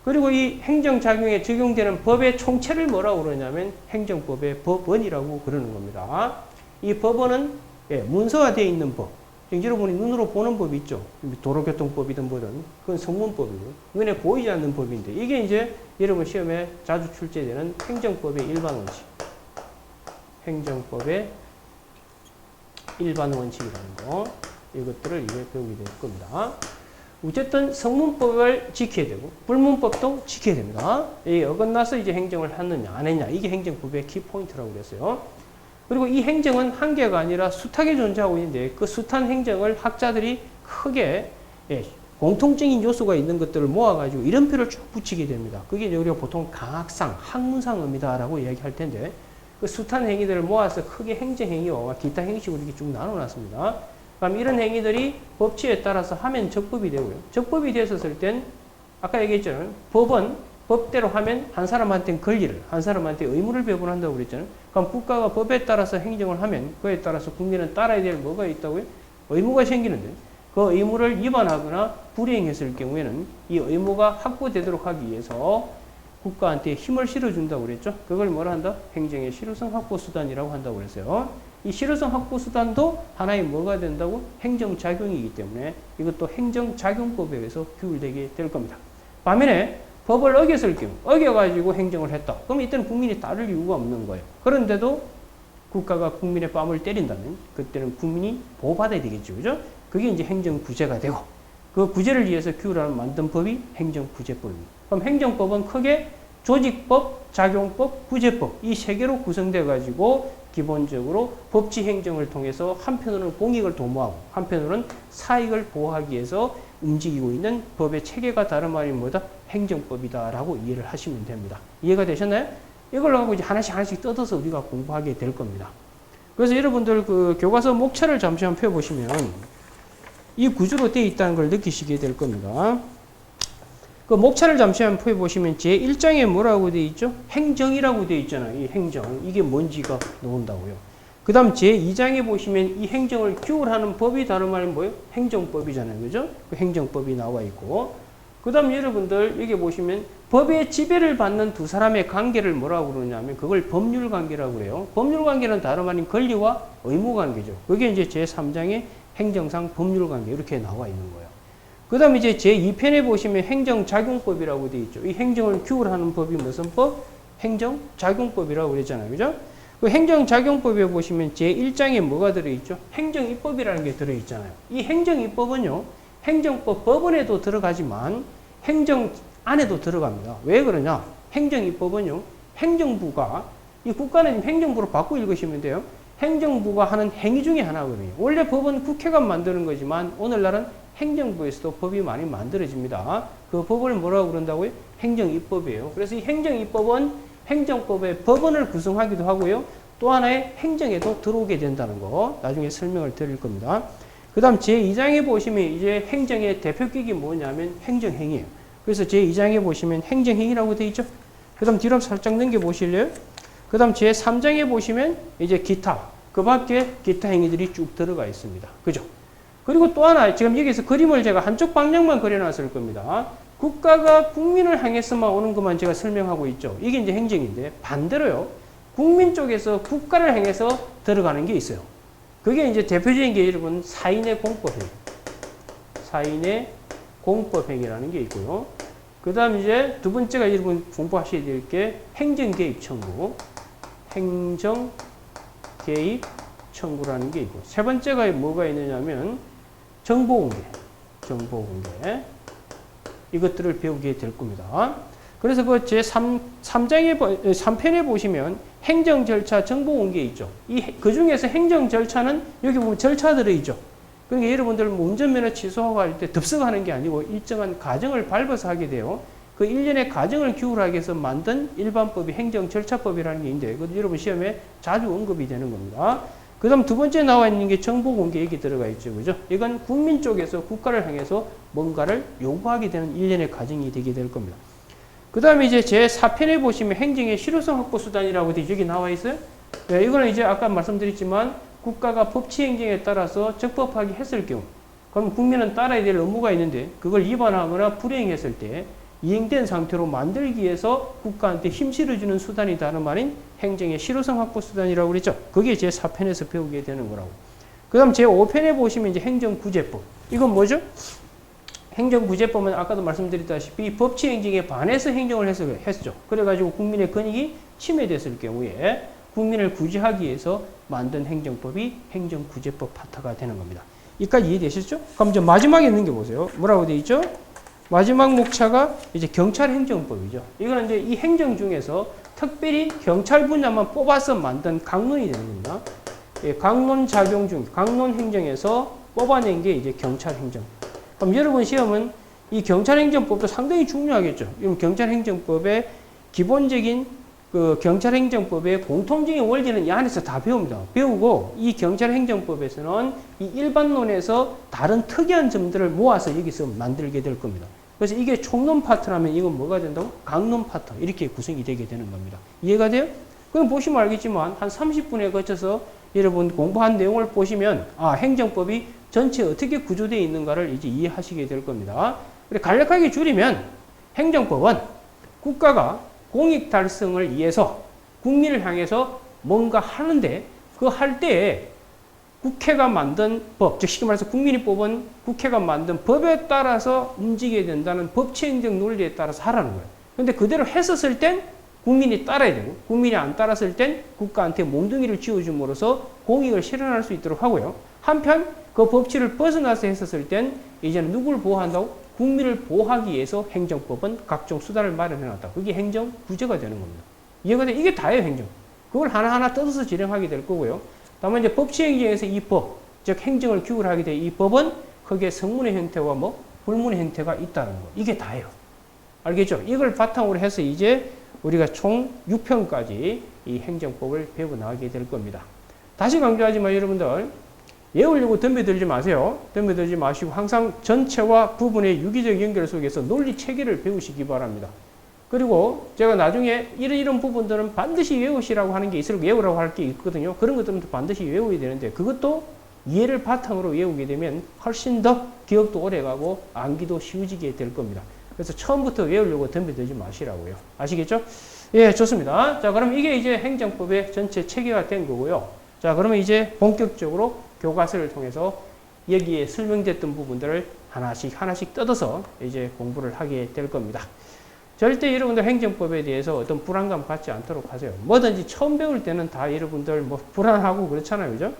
그리고 이 행정작용에 적용되는 법의 총체를 뭐라고 그러냐면 행정법의 법원이라고 그러는 겁니다. 이 법원은 문서화되어 있는 법. 여러분이 눈으로 보는 법이 있죠. 도로교통법이든 뭐든. 그건 성문법이고. 눈에 보이지 않는 법인데. 이게 이제 여러분 시험에 자주 출제되는 행정법의 일반 원칙. 행정법의 일반 원칙이라는 거. 이것들을 이제 배우게 될 겁니다. 어쨌든 성문법을 지켜야 되고, 불문법도 지켜야 됩니다. 이 어긋나서 이제 행정을 하느냐, 안 했냐. 이게 행정법의 키포인트라고 그랬어요. 그리고 이 행정은 한 개가 아니라 숱하게 존재하고 있는데 그 숱한 행정을 학자들이 크게 공통적인 요소가 있는 것들을 모아가지고 이름표를 쭉 붙이게 됩니다. 그게 우리가 보통 강학상, 학문상입니다라고 이야기할 텐데 그 숱한 행위들을 모아서 크게 행정행위와 기타 행위식으로 이렇게 쭉 나눠놨습니다. 그럼 이런 행위들이 법치에 따라서 하면 적법이 되고요. 적법이 됐었을 땐 아까 얘기했잖아요. 법은 법대로 하면 한 사람한테는 권리를, 한 사람한테 의무를 배분한다고 그랬잖아요. 그럼 국가가 법에 따라서 행정을 하면 그에 따라서 국민은 따라야 될 뭐가 있다고요? 의무가 생기는데 그 의무를 위반하거나 불이행했을 경우에는 이 의무가 확보되도록 하기 위해서 국가한테 힘을 실어준다고 그랬죠. 그걸 뭐라 한다? 행정의 실효성 확보 수단이라고 한다고 그랬어요. 이 실효성 확보 수단도 하나의 뭐가 된다고? 행정작용이기 때문에 이것도 행정작용법에 의해서 규율되게 될 겁니다. 반면에 법을 어겼을 경우, 어겨가지고 행정을 했다. 그럼 이때는 국민이 따를 이유가 없는 거예요. 그런데도 국가가 국민의 뺨을 때린다면 그때는 국민이 보호받아야 되겠죠. 그죠? 그게 이제 행정구제가 되고 그 구제를 위해서 규율하는 만든 법이 행정구제법입니다. 그럼 행정법은 크게 조직법, 작용법, 구제법 이 세 개로 구성돼 가지고 기본적으로 법치 행정을 통해서 한편으로는 공익을 도모하고 한편으로는 사익을 보호하기 위해서 움직이고 있는 법의 체계가 다름 아닌 뭐다? 행정법이다라고 이해를 하시면 됩니다. 이해가 되셨나요? 이걸 갖고 이제 하나씩 뜯어서 우리가 공부하게 될 겁니다. 그래서 여러분들 그 교과서 목차를 잠시 한번 펴보시면 이 구조로 되어 있다는 걸 느끼시게 될 겁니다. 그 목차를 잠시 한번 펴보시면 제1장에 뭐라고 되어 있죠? 행정이라고 되어 있잖아요. 이 행정. 이게 뭔지가 나온다고요. 그 다음 제2장에 보시면 이 행정을 규율하는 법이 다른 말은 뭐예요? 행정법이잖아요. 그죠? 그 행정법이 나와 있고. 그 다음 여러분들 여기 보시면 법의 지배를 받는 두 사람의 관계를 뭐라고 그러냐면 그걸 법률 관계라고 그래요. 법률 관계는 다름 아닌 권리와 의무 관계죠. 그게 이제 제3장의 행정상 법률 관계 이렇게 나와 있는 거예요. 그 다음 이제 제2편에 보시면 행정작용법이라고 되어 있죠. 이 행정을 규율하는 법이 무슨 법? 행정작용법이라고 그랬잖아요. 그죠? 그 행정작용법에 보시면 제1장에 뭐가 들어있죠? 행정입법이라는 게 들어있잖아요. 이 행정입법은요, 행정법 법원에도 들어가지만 행정 안에도 들어갑니다. 왜 그러냐? 행정입법은요, 행정부가, 이 국가는 행정부로 바꿔 읽으시면 돼요. 행정부가 하는 행위 중에 하나거든요. 원래 법은 국회가 만드는 거지만 오늘날은 행정부에서도 법이 많이 만들어집니다. 그 법을 뭐라고 그런다고요? 행정입법이에요. 그래서 이 행정입법은 행정법의 법원을 구성하기도 하고요. 또 하나의 행정에도 들어오게 된다는 거 나중에 설명을 드릴 겁니다. 그 다음 제2장에 보시면 이제 행정의 대표격이 뭐냐면 행정행위예요. 그래서 제2장에 보시면 행정행위라고 되어 있죠. 그 다음 뒤로 살짝 넘겨보실래요? 그 다음 제3장에 보시면 이제 기타, 그 밖에 기타 행위들이 쭉 들어가 있습니다. 그죠? 그리고 또 하나, 지금 여기서 그림을 제가 한쪽 방향만 그려놨을 겁니다. 국가가 국민을 향해서만 오는 것만 제가 설명하고 있죠. 이게 이제 행정인데, 반대로요. 국민 쪽에서 국가를 향해서 들어가는 게 있어요. 그게 이제 대표적인 게 여러분, 사인의 공법행위. 사인의 공법행위라는 게 있고요. 그 다음 이제 두 번째가 여러분 공부하셔야 될 게 행정개입 청구. 행정개입 청구라는 게 있고. 세 번째가 뭐가 있느냐면 정보공개. 정보공개. 이것들을 배우게 될 겁니다. 그래서 그 제3편에 보시면 행정 절차 정보공개 있죠. 그 중에서 행정 절차는 여기 보면 절차들이 있죠. 그러니까 여러분들 운전면허 취소하고 할 때 덥석하는 게 아니고 일정한 과정을 밟아서 하게 돼요. 그 일련의 과정을 기울하기 위해서 만든 일반법이 행정절차법이라는 게 있는데 그것도 여러분 시험에 자주 언급이 되는 겁니다. 그 다음 두 번째 나와 있는 게 정보공개 얘기 들어가 있죠. 그죠? 이건 국민 쪽에서 국가를 향해서 뭔가를 요구하게 되는 일련의 과정이 되게 될 겁니다. 그 다음에 이제 제4편에 보시면 행정의 실효성 확보 수단이라고 여기 나와 있어요. 네, 이거는 이제 아까 말씀드렸지만 국가가 법치 행정에 따라서 적법하게 했을 경우, 그럼 국민은 따라야 될 의무가 있는데 그걸 위반하거나 불이행했을 때 이행된 상태로 만들기 위해서 국가한테 힘 실어주는 수단이 다른 말인 행정의 실효성 확보 수단이라고 그랬죠. 그게 제4편에서 배우게 되는 거라고. 그 다음 제5편에 보시면 이제 행정구제법. 이건 뭐죠? 행정구제법은 아까도 말씀드렸다시피 법치 행정에 반해서 행정을 했죠. 그래가지고 국민의 권익이 침해됐을 경우에 국민을 구제하기 위해서 만든 행정법이 행정구제법 파트가 되는 겁니다. 여기까지 이해되셨죠? 그럼 이제 마지막에 있는 게 보세요. 뭐라고 되어 있죠? 마지막 목차가 이제 경찰행정법이죠. 이거는 이제 이 행정 중에서 특별히 경찰 분야만 뽑아서 만든 강론이 되는 겁니다. 예, 강론 작용 중, 강론 행정에서 뽑아낸 게 이제 경찰행정. 그럼 여러분 시험은 이 경찰행정법도 상당히 중요하겠죠. 이런 경찰행정법의 기본적인 그 경찰행정법의 공통적인 원리는 이 안에서 다 배웁니다. 배우고 이 경찰행정법에서는 이 일반론에서 다른 특이한 점들을 모아서 여기서 만들게 될 겁니다. 그래서 이게 총론 파트라면 이건 뭐가 된다고? 강론 파트. 이렇게 구성이 되게 되는 겁니다. 이해가 돼요? 그럼 보시면 알겠지만 한 30분에 거쳐서 여러분 공부한 내용을 보시면 아, 행정법이 전체 어떻게 구조되어 있는가를 이제 이해하시게 될 겁니다. 간략하게 줄이면 행정법은 국가가 공익 달성을 위해서 국민을 향해서 뭔가 하는데 그 할 때에 국회가 만든 법, 즉 쉽게 말해서 국민이 뽑은 국회가 만든 법에 따라서 움직여야 된다는 법치행정 논리에 따라서 하라는 거예요. 근데 그대로 했었을 땐 국민이 따라야 되고 국민이 안 따랐을 땐 국가한테 몽둥이를 쥐어줌으로써 공익을 실현할 수 있도록 하고요. 한편 그 법치를 벗어나서 했었을 땐 이제는 누구를 보호한다고? 국민을 보호하기 위해서 행정법은 각종 수단을 마련해놨다. 그게 행정구제가 되는 겁니다. 이해가 돼? 이게 다예요, 행정. 그걸 하나하나 뜯어서 진행하게 될 거고요. 다만 이제 법치행정에서 이 법, 즉 행정을 규율하게 될 이 법은 크게 성문의 형태와 뭐 불문의 형태가 있다는 거. 이게 다예요. 알겠죠? 이걸 바탕으로 해서 이제 우리가 총 6편까지 이 행정법을 배워 나가게 될 겁니다. 다시 강조하지만 여러분들 외우려고 덤벼들지 마세요. 덤벼들지 마시고 항상 전체와 부분의 유기적 연결 속에서 논리 체계를 배우시기 바랍니다. 그리고 제가 나중에 이런 부분들은 반드시 외우시라고 하는 게 있을 외우라고 할 게 있거든요. 그런 것들은 반드시 외워야 되는데 그것도 이해를 바탕으로 외우게 되면 훨씬 더 기억도 오래가고 암기도 쉬워지게 될 겁니다. 그래서 처음부터 외우려고 덤벼들지 마시라고요. 아시겠죠? 예, 좋습니다. 자, 그럼 이게 이제 행정법의 전체 체계가 된 거고요. 자, 그러면 이제 본격적으로 교과서를 통해서 여기에 설명됐던 부분들을 하나씩 뜯어서 이제 공부를 하게 될 겁니다. 절대 여러분들 행정법에 대해서 어떤 불안감 갖지 않도록 하세요. 뭐든지 처음 배울 때는 다 여러분들 뭐 불안하고 그렇잖아요. 그죠?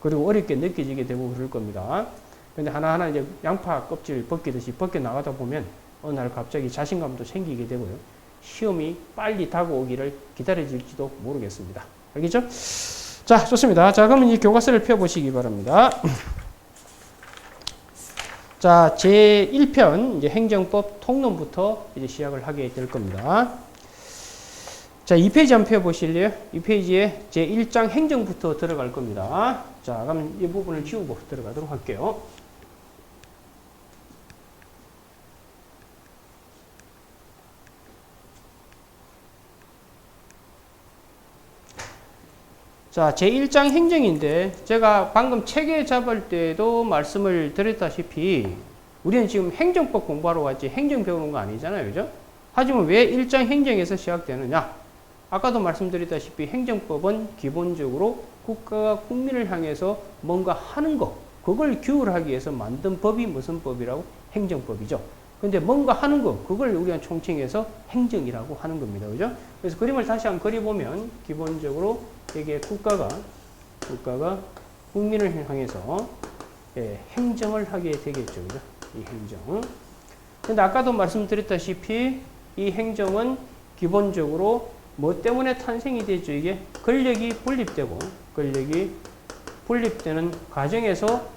그리고 어렵게 느껴지게 되고 그럴 겁니다. 근데 하나하나 이제 양파 껍질 벗기듯이 벗겨 나가다 보면 어느 날 갑자기 자신감도 생기게 되고요. 시험이 빨리 다가오기를 기다려질지도 모르겠습니다. 알겠죠? 자, 좋습니다. 자, 그러면 이 교과서를 펴보시기 바랍니다. 자, 제1편 이제 행정법 통론부터 이제 시작을 하게 될 겁니다. 자, 2페이지 한번 펴보실래요? 2페이지에 제1장 행정부터 들어갈 겁니다. 자, 그럼 이 부분을 지우고 들어가도록 할게요. 자, 제1장 행정인데 제가 방금 체계 잡을 때도 말씀을 드렸다시피 우리는 지금 행정법 공부하러 왔지 행정 배우는 거 아니잖아요. 그죠? 하지만 왜 1장 행정에서 시작되느냐? 아까도 말씀드렸다시피 행정법은 기본적으로 국가가 국민을 향해서 뭔가 하는 것, 그걸 규율하기 위해서 만든 법이 무슨 법이라고? 행정법이죠. 근데 뭔가 하는 것, 그걸 우리가 총칭해서 행정이라고 하는 겁니다. 그죠? 그래서 그림을 다시 한번 그려보면 기본적으로 이게 국가가 국민을 향해서 행정을 하게 되겠죠. 그죠? 이 행정. 근데 아까도 말씀드렸다시피 이 행정은 기본적으로 뭐 때문에 탄생이 되죠? 이게 권력이 분립되는 과정에서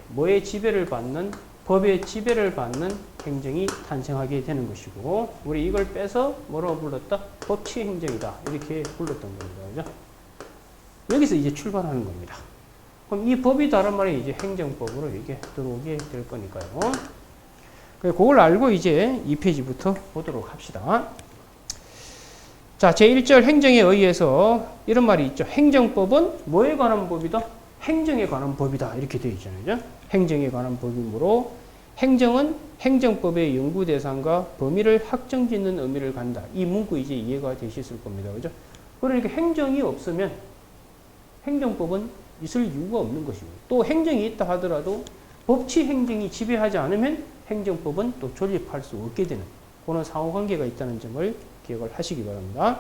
뭐의 지배를 받는, 법의 지배를 받는 행정이 탄생하게 되는 것이고, 우리 이걸 빼서 뭐라고 불렀다? 법치 행정이다. 이렇게 불렀던 겁니다. 그죠? 여기서 이제 출발하는 겁니다. 그럼 이 법이 다른 말이 이제 행정법으로 이게 들어오게 될 거니까요. 그걸 알고 이제 2페이지부터 보도록 합시다. 자, 제1절 행정에 의해서 이런 말이 있죠. 행정법은 뭐에 관한 법이다? 행정에 관한 법이다. 이렇게 되어 있잖아요. 행정에 관한 법이므로 행정은 행정법의 연구 대상과 범위를 확정짓는 의미를 갖는다. 이 문구 이제 이해가 되셨을 겁니다. 그죠? 그러니까 행정이 없으면 행정법은 있을 이유가 없는 것이고, 또 행정이 있다 하더라도 법치 행정이 지배하지 않으면 행정법은 또 존립할 수 없게 되는 그런 상호관계가 있다는 점을 기억을 하시기 바랍니다.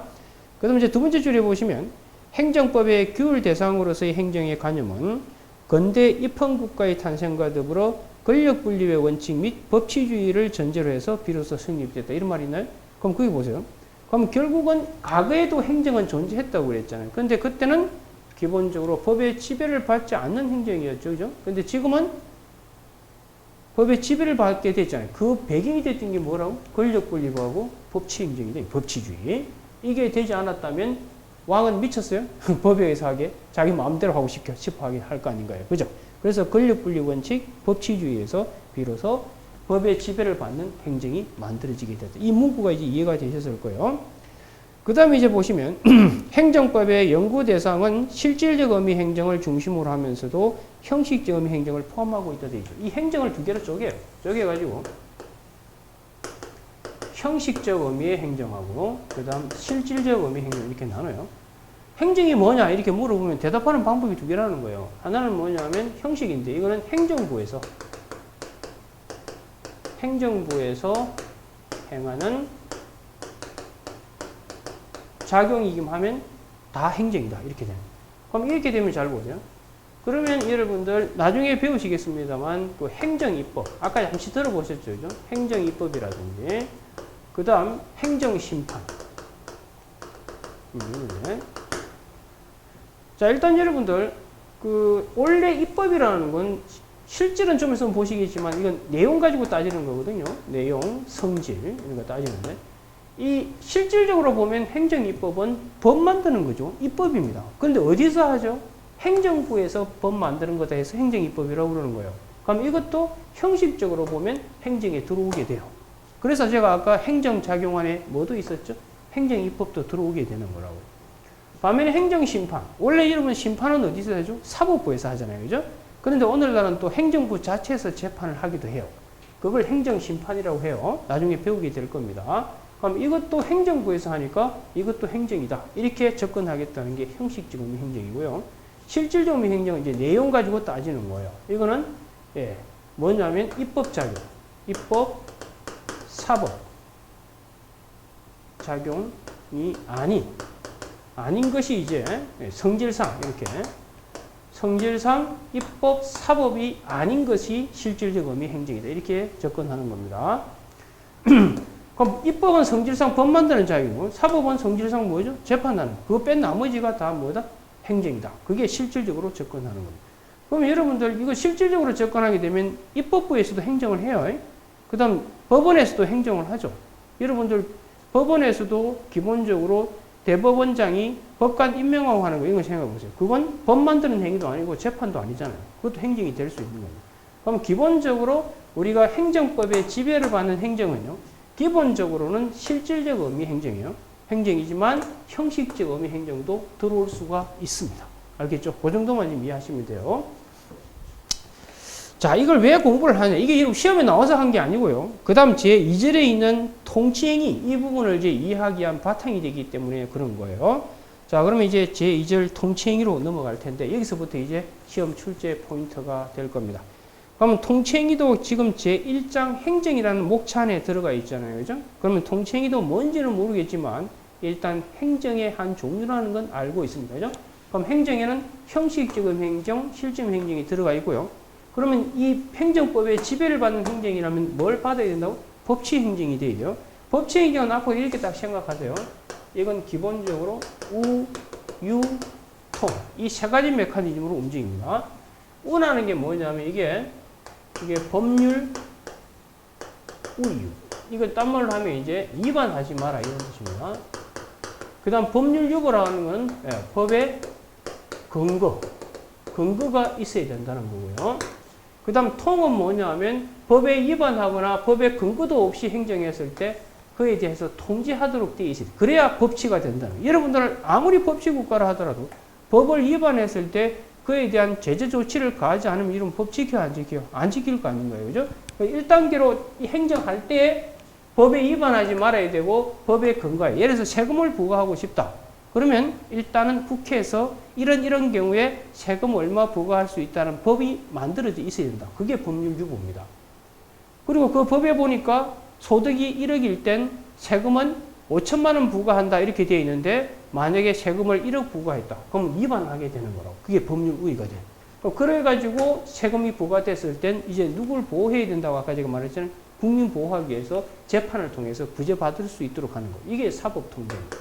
그 다음에 이제 두 번째 줄에 보시면 행정법의 규율 대상으로서의 행정의 관념은 근대 입헌국가의 탄생과 더불어 권력 분립의 원칙 및 법치주의를 전제로 해서 비로소 성립됐다. 이런 말이 있나요? 그럼 거기 보세요. 그럼 결국은 과거에도 행정은 존재했다고 그랬잖아요. 그런데 그때는 기본적으로 법의 지배를 받지 않는 행정이었죠. 그죠? 근데 지금은 법의 지배를 받게 됐잖아요. 그 배경이 됐던 게 뭐라고? 권력 분립하고 법치 행정이다. 법치주의. 이게 되지 않았다면 왕은 미쳤어요? 법에 의해서 하게 자기 마음대로 하고 싶어 하게 할 거 아닌가요? 그죠? 그래서 권력 분립 원칙, 법치주의에서 비로소 법의 지배를 받는 행정이 만들어지게 됐다. 이 문구가 이제 이해가 되셨을 거예요. 그 다음에 이제 보시면 행정법의 연구 대상은 실질적 의미 행정을 중심으로 하면서도 형식적 의미 행정을 포함하고 있다 되어 있죠. 이 행정을 두 개로 쪼개요. 쪼개가지고 형식적 의미의 행정하고 그 다음 실질적 의미 행정 이렇게 나눠요. 행정이 뭐냐 이렇게 물어보면 대답하는 방법이 두 개라는 거예요. 하나는 뭐냐면 형식인데 이거는 행정부에서 행하는 작용이기만 하면 다 행정이다. 이렇게 되는. 그럼 이렇게 되면 잘 보세요. 그러면 여러분들 나중에 배우시겠습니다만 그 행정입법 아까 잠시 들어보셨죠? 그죠? 행정입법이라든지 그 다음 행정심판 자 일단 여러분들 그 원래 입법이라는 건 실질은 좀 있으면 보시겠지만 이건 내용 가지고 따지는 거거든요. 내용, 성질 이런 거 따지는데 이 실질적으로 보면 행정입법은 법 만드는 거죠. 입법입니다. 그런데 어디서 하죠? 행정부에서 법 만드는 거다 해서 행정입법이라고 그러는 거예요. 그럼 이것도 형식적으로 보면 행정에 들어오게 돼요. 그래서 제가 아까 행정작용안에 뭐도 있었죠? 행정입법도 들어오게 되는 거라고. 반면에 행정심판. 원래 여러분 심판은 어디서 하죠? 사법부에서 하잖아요. 그죠? 그런데 오늘날은 또 행정부 자체에서 재판을 하기도 해요. 그걸 행정심판이라고 해요. 나중에 배우게 될 겁니다. 그럼 이것도 행정부에서 하니까 이것도 행정이다. 이렇게 접근하겠다는 게 형식적 의미 행정이고요. 실질적 의미 행정은 이제 내용 가지고 따지는 거예요. 이거는 뭐냐면 입법작용, 입법, 사법 작용이 아닌 것이 이제 성질상 이렇게 성질상 입법, 사법이 아닌 것이 실질적 의미 행정이다. 이렇게 접근하는 겁니다. 그럼 입법은 성질상 법 만드는 작용이고 사법은 성질상 뭐죠? 재판하는. 그거 뺀 나머지가 다 뭐다? 행정이다. 그게 실질적으로 접근하는 겁니다. 그럼 여러분들 이거 실질적으로 접근하게 되면 입법부에서도 행정을 해요. 그 다음 법원에서도 행정을 하죠. 여러분들 법원에서도 기본적으로 대법원장이 법관 임명하고 하는 거 이건 생각해 보세요. 그건 법 만드는 행위도 아니고 재판도 아니잖아요. 그것도 행정이 될 수 있는 겁니다. 그럼 기본적으로 우리가 행정법의 지배를 받는 행정은요. 기본적으로는 실질적 의미 행정이에요. 행정이지만 형식적 의미 행정도 들어올 수가 있습니다. 알겠죠? 그 정도만 이해하시면 돼요. 자, 이걸 왜 공부를 하냐? 이게 시험에 나와서 한 게 아니고요. 그 다음 제2절에 있는 통치행위, 이 부분을 이제 이해하기 위한 바탕이 되기 때문에 그런 거예요. 자, 그러면 이제 제2절 통치행위로 넘어갈 텐데, 여기서부터 이제 시험 출제 포인트가 될 겁니다. 그러면 통치행위도 지금 제1장 행정이라는 목차 안에 들어가 있잖아요. 그죠? 그러면 통치행위도 뭔지는 모르겠지만, 일단 행정의 한 종류라는 건 알고 있습니다. 그죠? 그럼 행정에는 형식적인 행정, 실질 행정이 들어가 있고요. 그러면 이 행정법의 지배를 받는 행정이라면 뭘 받아야 된다고? 법치 행정이 돼요. 법치 행정은 앞으로 이렇게 딱 생각하세요. 이건 기본적으로 우, 유, 통. 이 세 가지 메커니즘으로 움직입니다. 우라는 게 뭐냐면 이게 법률, 우유. 이걸 딴 말로 하면 이제 위반하지 마라 이런 뜻입니다. 그 다음 법률 유보라는 건 법의 근거가 있어야 된다는 거고요. 그 다음 통은 뭐냐면 법에 위반하거나 법의 근거도 없이 행정했을 때 그에 대해서 통지하도록 되어 있어요. 그래야 법치가 된다는 거예요. 여러분들은 아무리 법치국가라 하더라도 법을 위반했을 때 그에 대한 제재 조치를 가하지 않으면 이런 법 지켜요, 안 지켜요? 안 지킬 거 아닌가요? 그죠? 1단계로 행정할 때 법에 위반하지 말아야 되고 법의 근거에 예를 들어서 세금을 부과하고 싶다. 그러면 일단은 국회에서 이런 경우에 세금 얼마 부과할 수 있다는 법이 만들어져 있어야 된다. 그게 법률 유보입니다. 그리고 그 법에 보니까 소득이 1억일 땐 세금은 5천만 원 부과한다 이렇게 되어 있는데 만약에 세금을 1억 부과했다. 그럼 위반하게 되는 거라고. 그게 법률 우위가 돼. 그래가지고 세금이 부과됐을 땐 이제 누굴 보호해야 된다고 아까 제가 말했잖아요. 국민 보호하기 위해서 재판을 통해서 구제받을 수 있도록 하는 거. 이게 사법통제입니다.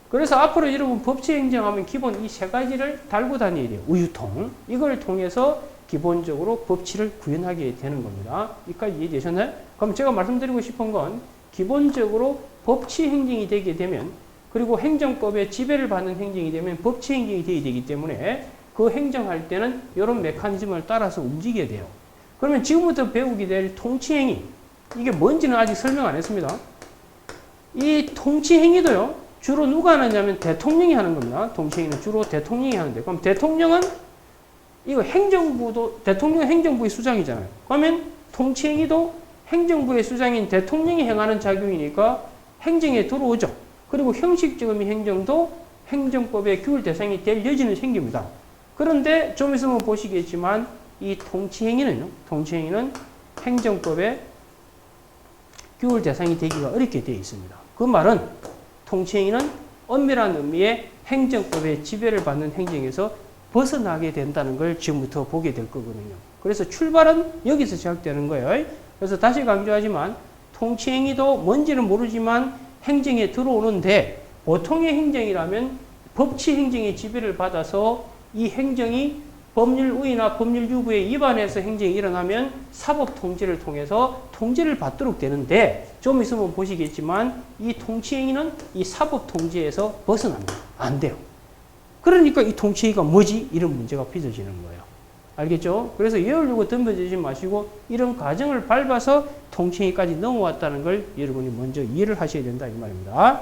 그래서 앞으로 여러분 법치 행정하면 기본 이 세 가지를 달고 다녀야 돼요. 우유통. 이걸 통해서 기본적으로 법치를 구현하게 되는 겁니다. 여기까지 이해되셨나요? 그럼 제가 말씀드리고 싶은 건 기본적으로 법치 행정이 되게 되면 그리고 행정법의 지배를 받는 행정이 되면 법치 행정이 되어야 되기 때문에 그 행정할 때는 이런 메커니즘을 따라서 움직여야 돼요. 그러면 지금부터 배우게 될 통치행위. 이게 뭔지는 아직 설명 안 했습니다. 이 통치행위도요. 주로 누가 하느냐면 대통령이 하는 겁니다. 통치행위는 주로 대통령이 하는데 그럼 대통령은 이거 행정부도 대통령 행정부의 수장이잖아요. 그러면 통치행위도 행정부의 수장인 대통령이 행하는 작용이니까 행정에 들어오죠. 그리고 형식적인 행정도 행정법의 규율 대상이 될 여지는 생깁니다. 그런데 좀 있으면 보시겠지만 이 통치행위는 행정법의 규율 대상이 되기가 어렵게 되어 있습니다. 그 말은 통치행위는 엄밀한 의미의 행정법의 지배를 받는 행정에서 벗어나게 된다는 걸 지금부터 보게 될 거거든요. 그래서 출발은 여기서 시작되는 거예요. 그래서 다시 강조하지만 통치행위도 뭔지는 모르지만 행정에 들어오는데 보통의 행정이라면 법치 행정의 지배를 받아서 이 행정이 법률 우위나 법률 유보에 위반해서 행정이 일어나면 사법 통제를 통해서 통제를 받도록 되는데 좀 있으면 보시겠지만 이 통치행위는 이 사법 통제에서 벗어납니다. 안 돼요. 그러니까 이 통치행위가 뭐지? 이런 문제가 빚어지는 거예요. 알겠죠? 그래서 외우려고 덤벼지지 마시고 이런 과정을 밟아서 통치행위까지 넘어왔다는 걸 여러분이 먼저 이해를 하셔야 된다 이 말입니다.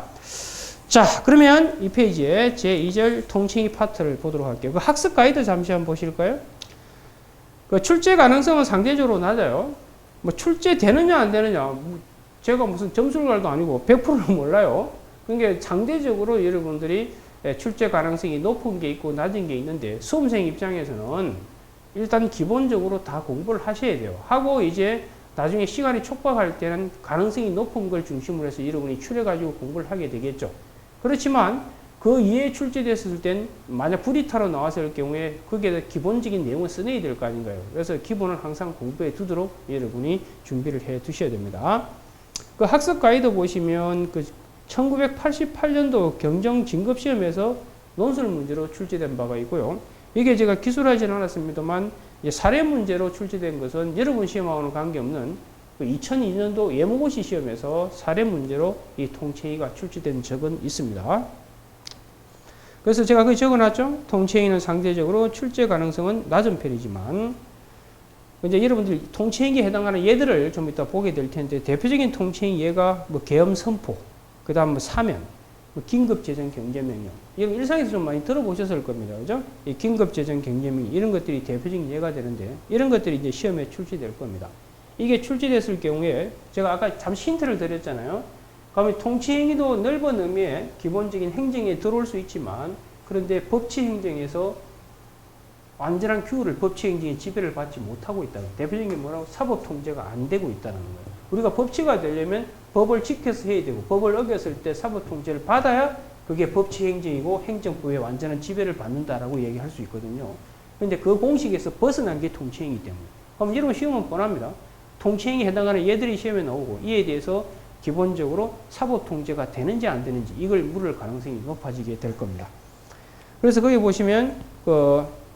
자, 그러면 이 페이지에 제2절 통치행위 파트를 보도록 할게요. 그 학습 가이드 잠시 한번 보실까요? 그 출제 가능성은 상대적으로 낮아요. 뭐 출제되느냐 안 되느냐 제가 무슨 점술가도 아니고 100%는 몰라요. 그러니까 상대적으로 여러분들이 출제 가능성이 높은 게 있고 낮은 게 있는데 수험생 입장에서는 일단 기본적으로 다 공부를 하셔야 돼요. 하고 이제 나중에 시간이 촉박할 때는 가능성이 높은 걸 중심으로 해서 여러분이 추려가지고 공부를 하게 되겠죠. 그렇지만 그 이외에 출제됐을 땐 만약 불이타로 나왔을 경우에 거기에 기본적인 내용을 써내야 될 거 아닌가요? 그래서 기본을 항상 공부해 두도록 여러분이 준비를 해 두셔야 됩니다. 그 학습 가이드 보시면 그 1988년도 경정진급시험에서 논술 문제로 출제된 바가 있고요. 이게 제가 기술하지는 않았습니다만 사례 문제로 출제된 것은 여러분 시험하고는 관계없는 2002년도 예모고시 시험에서 사례 문제로 이 통칭이가 출제된 적은 있습니다. 그래서 제가 거기 적어놨죠. 통칭이는 상대적으로 출제 가능성은 낮은 편이지만 이제 여러분들이 통칭에 해당하는 예들을 좀 이따 보게 될 텐데 대표적인 통칭 예가 뭐 계엄 선포, 그 다음 뭐 사면, 뭐 긴급 재정 경제 명령. 이런 일상에서 좀 많이 들어보셨을 겁니다. 그죠? 이 긴급 재정 경제 명령 이런 것들이 대표적인 예가 되는데 이런 것들이 이제 시험에 출제될 겁니다. 이게 출제됐을 경우에 제가 아까 잠시 힌트를 드렸잖아요. 그러면 통치행위도 넓은 의미의 기본적인 행정에 들어올 수 있지만 그런데 법치행정에서 완전한 규율을 법치행정의 지배를 받지 못하고 있다는 대표적인 게 뭐라고? 사법통제가 안 되고 있다는 거예요. 우리가 법치가 되려면 법을 지켜서 해야 되고 법을 어겼을 때 사법통제를 받아야 그게 법치행정이고 행정부의 완전한 지배를 받는다라고 얘기할 수 있거든요. 그런데 그 공식에서 벗어난 게 통치행위 때문에. 그럼 여러분 시험은 뻔합니다. 통치행위에 해당하는 예들이 시험에 나오고 이에 대해서 기본적으로 사법통제가 되는지 안 되는지 이걸 물을 가능성이 높아지게 될 겁니다. 그래서 거기 보시면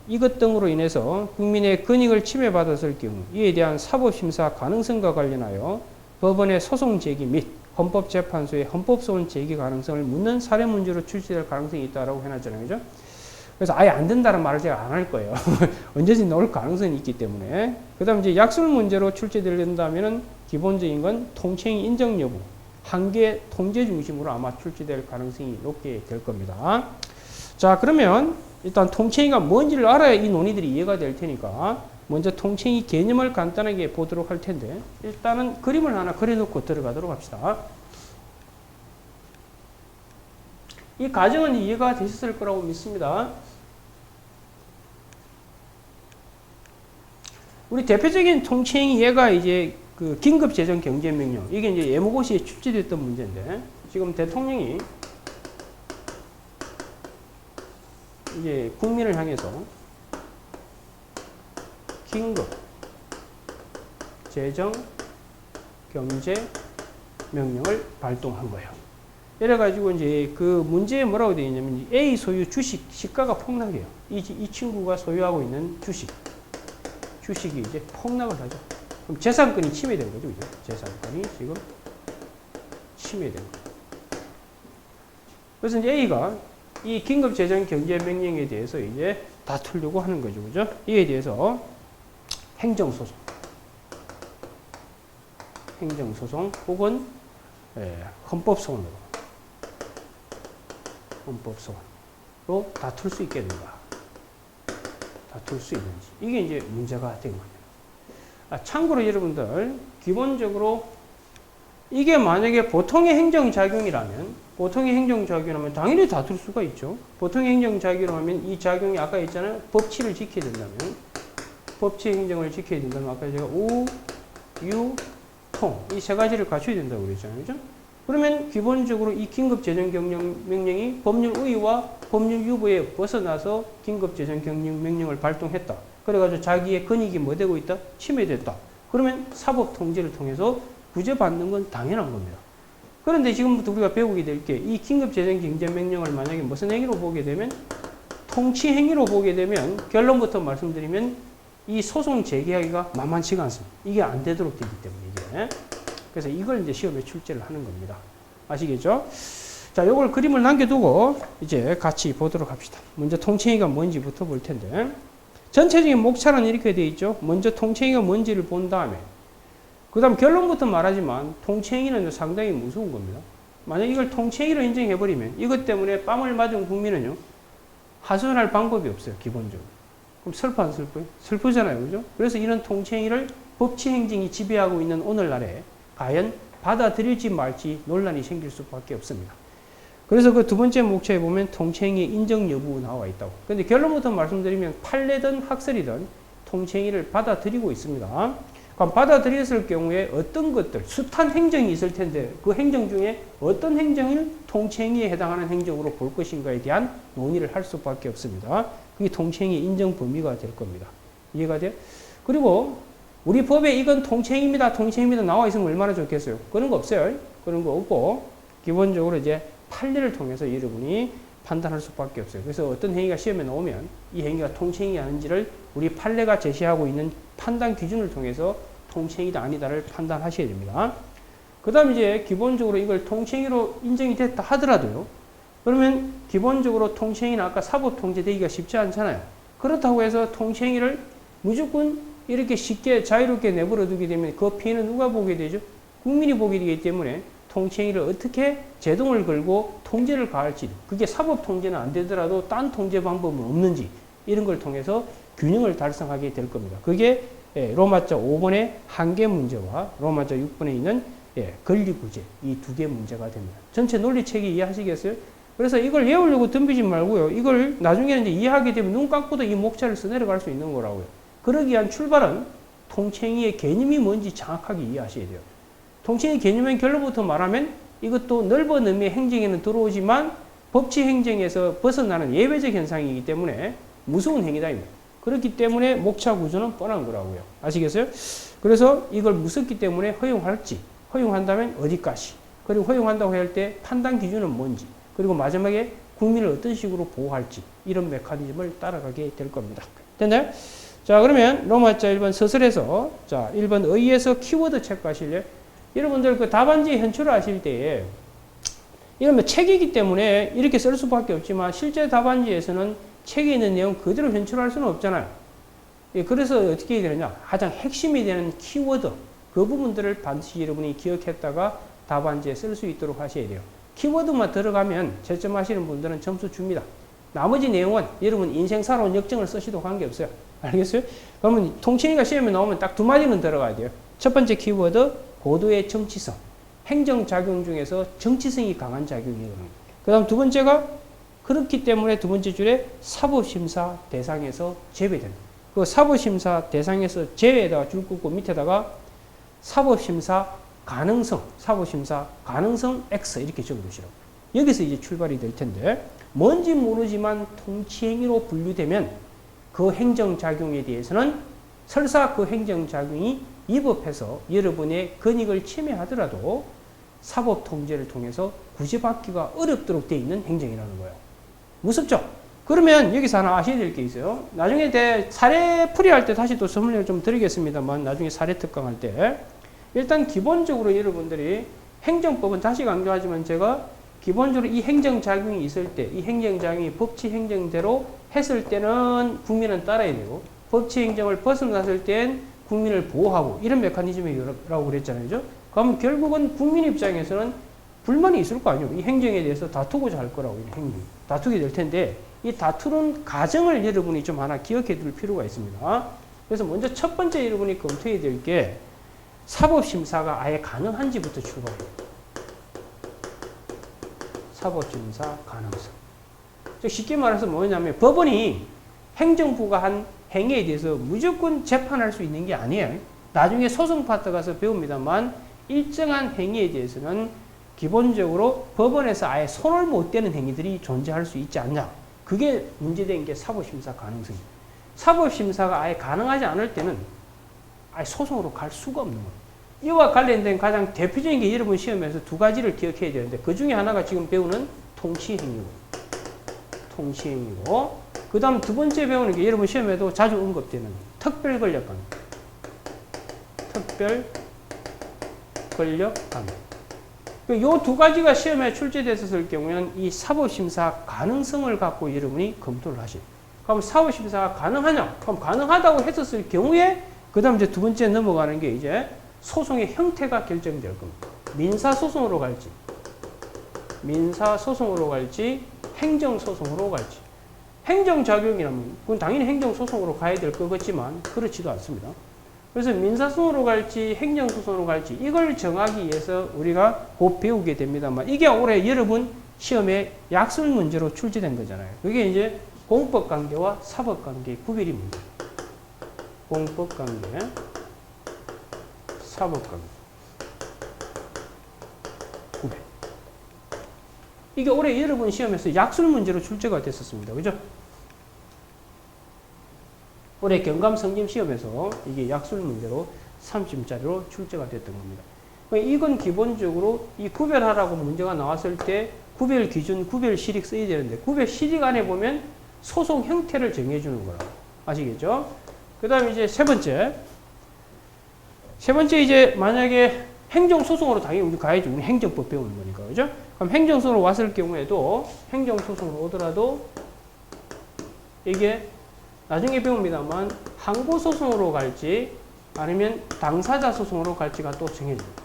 이것 등으로 인해서 국민의 권익을 침해받았을 경우 이에 대한 사법심사 가능성과 관련하여 법원의 소송 제기 및 헌법재판소의 헌법소원 제기 가능성을 묻는 사례 문제로 출시될 가능성이 있다고 해놨잖아요. 그죠? 그래서 아예 안 된다는 말을 제가 안 할 거예요. 언제든지 나올 가능성이 있기 때문에. 그 다음 이제 약술 문제로 출제된다면은 기본적인 건 통칭 인정 여부, 한계 통제 중심으로 아마 출제될 가능성이 높게 될 겁니다. 자, 그러면 일단 통칭이가 뭔지를 알아야 이 논의들이 이해가 될 테니까 먼저 통칭이 개념을 간단하게 보도록 할 텐데 일단은 그림을 하나 그려놓고 들어가도록 합시다. 이 과정은 이해가 되셨을 거라고 믿습니다. 우리 대표적인 통칭 예가 이제 그 긴급재정경제명령 이게 이제 예모고시에 출제됐던 문제인데 지금 대통령이 이제 국민을 향해서 긴급 재정 경제 명령을 발동한 거예요. 이래가지고 이제 그 문제에 뭐라고 되어 있냐면 A 소유 주식 시가가 폭락해요. 이 친구가 소유하고 있는 주식이 이제 폭락을 하죠. 그럼 재산권이 침해된 거죠. 그죠? 재산권이 지금 침해된 거예요. 그래서 이제 A가 이 긴급재정경제명령에 대해서 이제 다투려고 하는 거죠. 그죠? 이에 대해서 행정소송 혹은 헌법소원으로 다툴 수 있게 된다. 다툴 수 있는지. 이게 이제 문제가 된 겁니다. 참고로 여러분들, 기본적으로 이게 만약에 보통의 행정작용이라면 당연히 다툴 수가 있죠. 보통의 행정작용이라면 이 작용이 아까 있잖아요. 법치를 지켜야 된다면, 법치 행정을 지켜야 된다면, 아까 제가 우, 유, 통, 이 세 가지를 갖춰야 된다고 그랬잖아요. 그죠? 그러면 기본적으로 이 긴급재정명령이 법률의와 법률유보에 벗어나서 긴급재정명령을 발동했다. 그래가지고 자기의 권익이 뭐 되고 있다? 침해됐다. 그러면 사법통제를 통해서 구제받는 건 당연한 겁니다. 그런데 지금부터 우리가 배우게 될 게 이 긴급재정경제명령을 만약에 무슨 행위로 보게 되면 통치행위로 보게 되면 결론부터 말씀드리면 이 소송 제기하기가 만만치가 않습니다. 이게 안 되도록 되기 때문에 이게. 그래서 이걸 이제 시험에 출제를 하는 겁니다. 아시겠죠? 자, 요걸 그림을 남겨두고 이제 같이 보도록 합시다. 먼저 통칭이가 뭔지부터 볼 텐데 전체적인 목차는 이렇게 되어 있죠. 먼저 통칭이가 뭔지를 본 다음에 그 다음 결론부터 말하지만 통칭이는 상당히 무서운 겁니다. 만약 이걸 통칭이로 인정해버리면 이것 때문에 뺨을 맞은 국민은요 하소연할 방법이 없어요. 기본적으로. 그럼 슬퍼 안 슬퍼요? 슬프잖아요. 그죠? 그래서 이런 통칭이를 법치행정이 지배하고 있는 오늘날에 과연 받아들일지 말지 논란이 생길 수밖에 없습니다. 그래서 그 두 번째 목차에 보면 통칭의 인정 여부 나와 있다고. 근데 결론부터 말씀드리면 판례든 학설이든 통칭의를 받아들이고 있습니다. 그럼 받아들였을 경우에 어떤 것들, 숱한 행정이 있을 텐데 그 행정 중에 어떤 행정을 통칭의에 해당하는 행정으로 볼 것인가에 대한 논의를 할 수밖에 없습니다. 그게 통칭의 인정 범위가 될 겁니다. 이해가 돼요? 그리고 우리 법에 이건 통칭입니다 나와 있으면 얼마나 좋겠어요. 그런 거 없어요. 그런 거 없고 기본적으로 이제 판례를 통해서 여러분이 판단할 수밖에 없어요. 그래서 어떤 행위가 시험에 나오면 이 행위가 통치행위 아닌지를 우리 판례가 제시하고 있는 판단 기준을 통해서 통치행위다 아니다를 판단하셔야 됩니다. 그 다음 이제 기본적으로 이걸 통치행위로 인정이 됐다 하더라도요. 그러면 기본적으로 통치행위는 아까 사법통제되기가 쉽지 않잖아요. 그렇다고 해서 통치행위를 무조건 이렇게 쉽게 자유롭게 내버려 두게 되면 그 피해는 누가 보게 되죠? 국민이 보게 되기 때문에 통치행위를 어떻게 제동을 걸고 통제를 가할지, 그게 사법통제는 안 되더라도 딴 통제 방법은 없는지 이런 걸 통해서 균형을 달성하게 될 겁니다. 그게 로마자 5번의 한계 문제와 로마자 6번에 있는 권리구제 이 두 개 문제가 됩니다. 전체 논리체계 이해하시겠어요? 그래서 이걸 외우려고 덤비지 말고요. 이걸 나중에는 이제 이해하게 되면 눈 감고도 이 목차를 써내려갈 수 있는 거라고요. 그러기 위한 출발은 통치행위의 개념이 뭔지 정확하게 이해하셔야 돼요. 통치행위 개념의 결론부터 말하면 이것도 넓은 의미의 행정에는 들어오지만 법치 행정에서 벗어나는 예외적 현상이기 때문에 무서운 행위다. 그렇기 때문에 목차 구조는 뻔한 거라고요. 아시겠어요? 그래서 이걸 무섭기 때문에 허용할지, 허용한다면 어디까지, 그리고 허용한다고 할 때 판단 기준은 뭔지, 그리고 마지막에 국민을 어떤 식으로 보호할지 이런 메커니즘을 따라가게 될 겁니다. 됐나요? 자, 그러면 로마자 1번 서술에서 자 1번 의에서 키워드 체크하실래요? 여러분들 그 답안지 현출을 하실 때에 이러면 책이기 때문에 이렇게 쓸 수밖에 없지만 실제 답안지에서는 책에 있는 내용 그대로 현출할 수는 없잖아요. 그래서 어떻게 해야 되느냐? 가장 핵심이 되는 키워드 그 부분들을 반드시 여러분이 기억했다가 답안지에 쓸 수 있도록 하셔야 돼요. 키워드만 들어가면 채점하시는 분들은 점수 줍니다. 나머지 내용은 여러분 인생 살아온 역정을 쓰시도 관계없어요. 알겠어요? 그러면 통치행위가 시험에 나오면 딱 두 마디는 들어가야 돼요. 첫 번째 키워드 고도의 정치성. 행정작용 중에서 정치성이 강한 작용이거든요. 그 다음 두 번째가 그렇기 때문에 두 번째 줄에 사법심사 대상에서 제외된다. 그 사법심사 대상에서 제외에다가 줄 긋고 밑에다가 사법심사 가능성, 사법심사 가능성 X 이렇게 적어두시라고. 여기서 이제 출발이 될 텐데 뭔지 모르지만 통치행위로 분류되면 그 행정작용에 대해서는 설사 그 행정작용이 위법해서 여러분의 권익을 침해하더라도 사법통제를 통해서 구제받기가 어렵도록 되어 있는 행정이라는 거예요. 무섭죠? 그러면 여기서 하나 아셔야 될 게 있어요. 나중에 사례 풀이할 때 다시 또 설명을 좀 드리겠습니다만 나중에 사례 특강할 때 일단 기본적으로 여러분들이 행정법은 다시 강조하지만 제가 기본적으로 이 행정작용이 있을 때 이 행정작용이 법치행정대로 했을 때는 국민은 따라야 되고 법치행정을 벗어났을 땐 국민을 보호하고 이런 메커니즘이라고 그랬잖아요. 그죠? 그러면 결국은 국민 입장에서는 불만이 있을 거 아니에요. 이 행정에 대해서 다투고자 할 거라고 다투게 될 텐데 이 다투는 과정을 여러분이 좀 하나 기억해 둘 필요가 있습니다. 그래서 먼저 첫 번째 여러분이 검토해야 될 게 사법심사가 아예 가능한지부터 출발해요. 사법심사 가능성. 쉽게 말해서 뭐냐면 법원이 행정부가 한 행위에 대해서 무조건 재판할 수 있는 게 아니에요. 나중에 소송 파트 가서 배웁니다만 일정한 행위에 대해서는 기본적으로 법원에서 아예 손을 못 대는 행위들이 존재할 수 있지 않냐. 그게 문제된 게 사법심사 가능성이에요. 사법심사가 아예 가능하지 않을 때는 아예 소송으로 갈 수가 없는 거예요. 이와 관련된 가장 대표적인 게 여러분 시험에서 두 가지를 기억해야 되는데 그 중에 하나가 지금 배우는 통치행위고 그 다음 두 번째 배우는 게 여러분 시험에도 자주 언급되는 특별권력관계. 특별권력관계. 이 두 가지가 시험에 출제됐었을 경우에는 이 사법심사 가능성을 갖고 여러분이 검토를 하셔요. 그럼 사법심사가 가능하냐? 그럼 가능하다고 했었을 경우에 그 다음 이제 두 번째 넘어가는 게 이제 소송의 형태가 결정될 겁니다. 민사소송으로 갈지 행정소송으로 갈지. 행정작용이라면 그건 당연히 행정소송으로 가야 될 거겠지만 그렇지도 않습니다. 그래서 민사소송으로 갈지 행정소송으로 갈지 이걸 정하기 위해서 우리가 곧 배우게 됩니다만 이게 올해 여러분 시험에 약술 문제로 출제된 거잖아요. 그게 이제 공법관계와 사법관계의 구별입니다. 공법관계, 사법관계 구별. 이게 올해 여러분 시험에서 약술 문제로 출제가 됐었습니다. 그죠? 올해 경감성김 시험에서 이게 약술 문제로 30점짜리로 출제가 됐던 겁니다. 이건 기본적으로 이 구별하라고 문제가 나왔을 때 구별 기준, 구별 실익 써야 되는데 구별 실익 안에 보면 소송 형태를 정해주는 거라고. 아시겠죠? 그 다음에 이제 세 번째 이제 만약에 행정소송으로 당연히 우리 가야지. 우리 행정법 배우는 거니까. 그죠? 그럼 행정소송으로 왔을 경우에도 행정소송으로 오더라도 이게 나중에 배웁니다만 항고소송으로 갈지 아니면 당사자 소송으로 갈지가 또 정해집니다.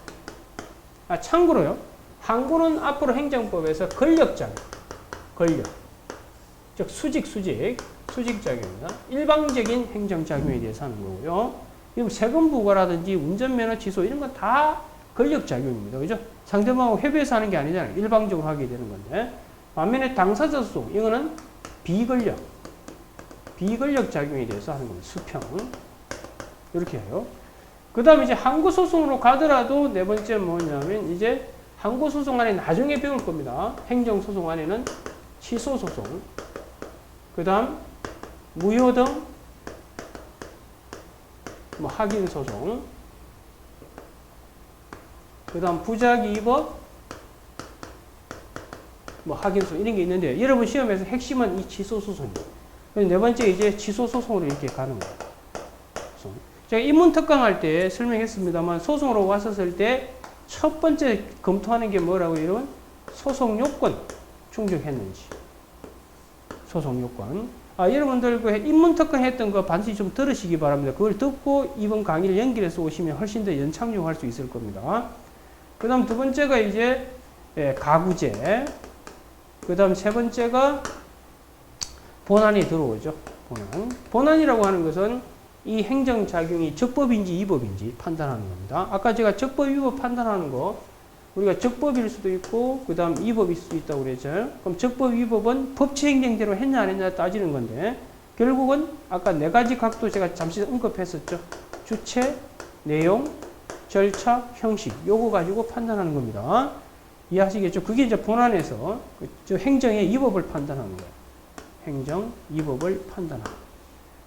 참고로요. 항고는 앞으로 행정법에서 권력자료, 권력, 즉 수직작용입니다. 일방적인 행정작용에 대해서 하는 거고요. 그리고 세금 부과라든지 운전면허 취소 이런 건 다 권력작용입니다. 그죠? 상대방하고 협의해서 하는 게 아니잖아요. 일방적으로 하게 되는 건데. 반면에 당사자 소송, 이거는 비권력 작용에 대해서 하는 겁니다. 수평. 이렇게 해요. 그 다음에 이제 항고소송으로 가더라도 네 번째 뭐냐면 이제 항고소송 안에 나중에 배울 겁니다. 행정소송 안에는 취소소송, 그 다음 무효등, 뭐 확인소송, 그 다음 부작위법, 뭐 확인소송 이런 게 있는데 여러분 시험에서 핵심은 이 취소소송입니다. 네 번째 이제 취소소송으로 이렇게 가는 거예요. 제가 인문특강 할 때 설명했습니다만 소송으로 왔었을 때 첫 번째 검토하는 게 뭐라고 이러면 소송 요건 충족했는지. 소송 요건. 여러분들 그 인문특강 했던 거 반드시 좀 들으시기 바랍니다. 그걸 듣고 이번 강의를 연결해서 오시면 훨씬 더 연착륙할 수 있을 겁니다. 그 다음 두 번째가 이제 가구제. 그 다음 세 번째가 본안이 들어오죠. 본안이라고 하는 것은 이 행정작용이 적법인지 위법인지 판단하는 겁니다. 아까 제가 적법, 위법 판단하는 거 우리가 적법일 수도 있고 그 다음 위법일 수도 있다고 그랬잖아요. 그럼 적법, 위법은 법치행정대로 했냐 안 했냐 따지는 건데 결국은 아까 네 가지 각도 제가 잠시 언급했었죠. 주체, 내용, 절차, 형식 요거 가지고 판단하는 겁니다. 이해하시겠죠? 그게 이제 본안에서 행정의 위법을 판단하는 거예요. 행정, 위법을 판단하는.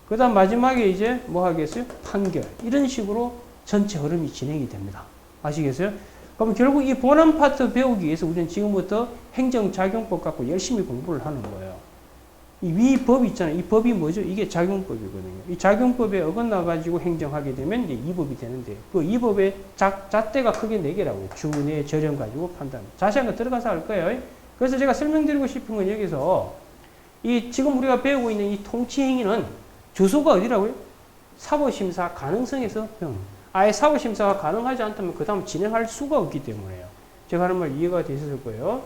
그 다음 마지막에 이제 뭐 하겠어요? 판결. 이런 식으로 전체 흐름이 진행이 됩니다. 아시겠어요? 그럼 결국 이 본안 파트 배우기 위해서 우리는 지금부터 행정작용법 갖고 열심히 공부를 하는 거예요. 이 위 법 있잖아요. 이 법이 뭐죠? 이게 작용법이거든요. 이 작용법에 어긋나가지고 행정하게 되면 이제 이 법이 되는데 그 이 법의 잣대가 크게 4개라고요. 주내, 절연 가지고 판단. 자세한 거 들어가서 할 거예요. 그래서 제가 설명드리고 싶은 건 여기서 이 지금 우리가 배우고 있는 이 통치행위는 주소가 어디라고요? 사법심사 가능성에서 배우는. 아예 사법심사가 가능하지 않다면 그 다음 진행할 수가 없기 때문에요. 제가 하는 말 이해가 되셨을 거예요.